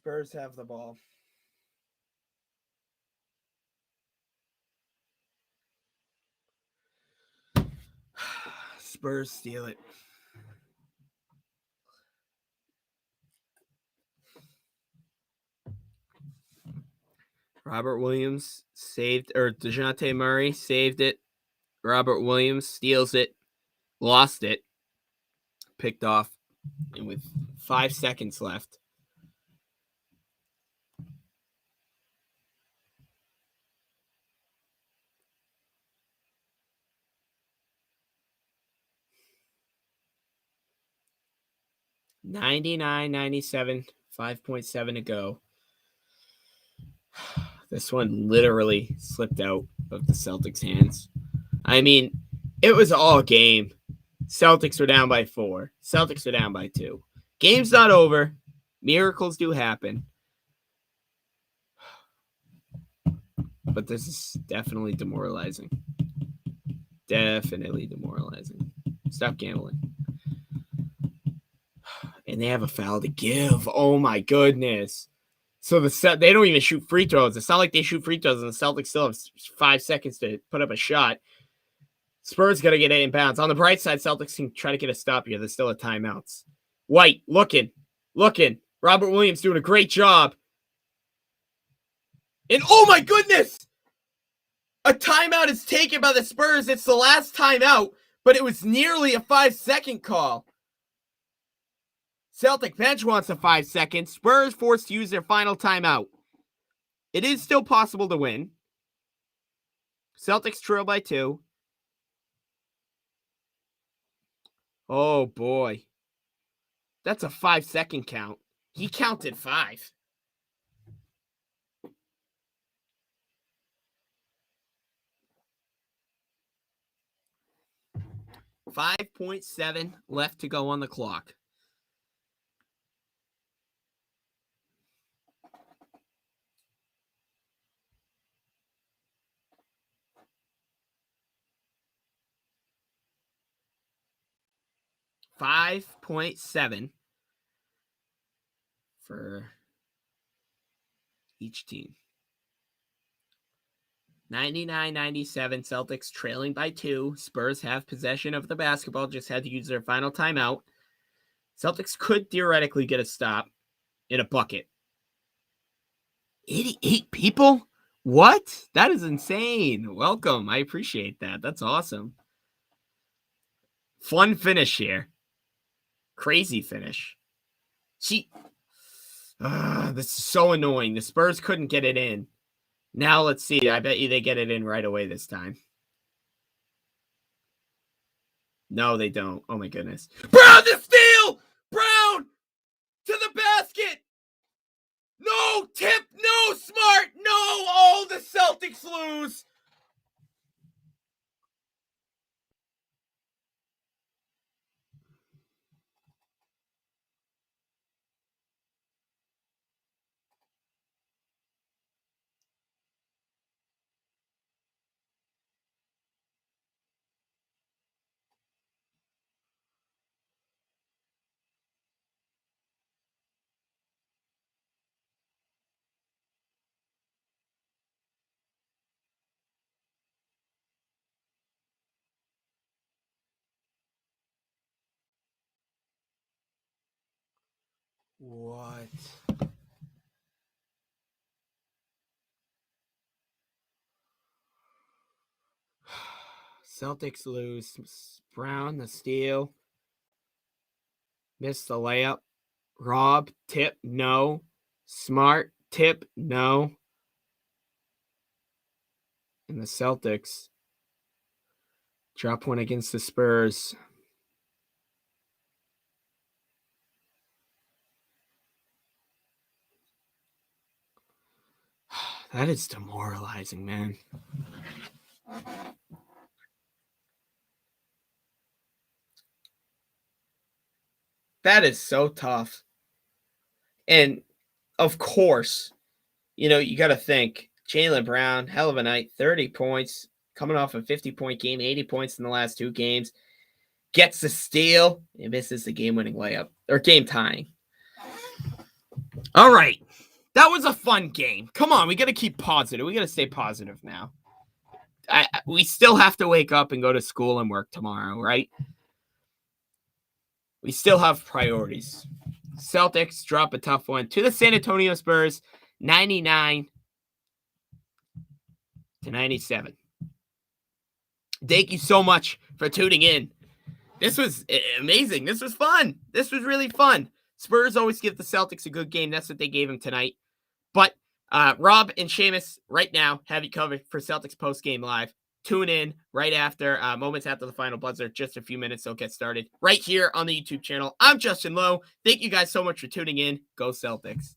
Spurs have the ball. Spurs steal it. Robert Williams saved, or DeJounte Murray saved it. Robert Williams steals it, lost it, picked off, and with 5 seconds left. $99.97, 5.7 to go. This one literally slipped out of the Celtics' hands. I mean, it was all game. Celtics were down by 4. Celtics were down by 2. Game's not over. Miracles do happen. But this is definitely demoralizing. Definitely demoralizing. Stop gambling. And they have a foul to give. Oh my goodness. So they don't even shoot free throws. It's not like they shoot free throws and the Celtics still have 5 seconds to put up a shot. Spurs got to get it inbounds. On the bright side, Celtics can try to get a stop here. There's still a timeouts. White looking. Robert Williams doing a great job. And oh my goodness! A timeout is taken by the Spurs. It's the last timeout, but it was nearly a 5-second call. Celtic bench wants a 5 seconds. Spurs forced to use their final timeout. It is still possible to win. Celtics trail by 2. Oh boy. That's a 5-second count. He counted 5. $5.7 left to go on the clock. $5.7 for each team. 99-97, Celtics trailing by 2. Spurs have possession of the basketball, just had to use their final timeout. Celtics could theoretically get a stop in a bucket. 88 people? What? That is insane. Welcome. I appreciate that. That's awesome. Fun finish here. Crazy finish. This is so annoying. The Spurs couldn't get it in. Now let's see. I bet you they get it in right away this time. No, they don't. Oh my goodness. Brown to steal! Brown to the basket! No tip, no Smart, no! Oh, the Celtics lose! What? Celtics lose. Brown, the steal. Missed the layup. Rob, tip, no. Smart, tip, no. And the Celtics drop one against the Spurs. That is demoralizing, man. That is so tough. And of course, you got to think Jaylen Brown, hell of a night, 30 points, coming off a 50-point game, 80 points in the last 2 games, gets the steal and misses the game-winning layup, or game tying. All right. That was a fun game. Come on, we got to keep positive. We got to stay positive now. We still have to wake up and go to school and work tomorrow, right? We still have priorities. Celtics drop a tough one to the San Antonio Spurs, 99-97. to 97. Thank you so much for tuning in. This was amazing. This was fun. This was really fun. Spurs always give the Celtics a good game. That's what they gave him tonight. But Rob and Seamus right now have you covered for Celtics Post-Game Live. Tune in right after, moments after the final buzzer. Just a few minutes, they'll get started right here on the YouTube channel. I'm Justin Lowe. Thank you guys so much for tuning in. Go Celtics.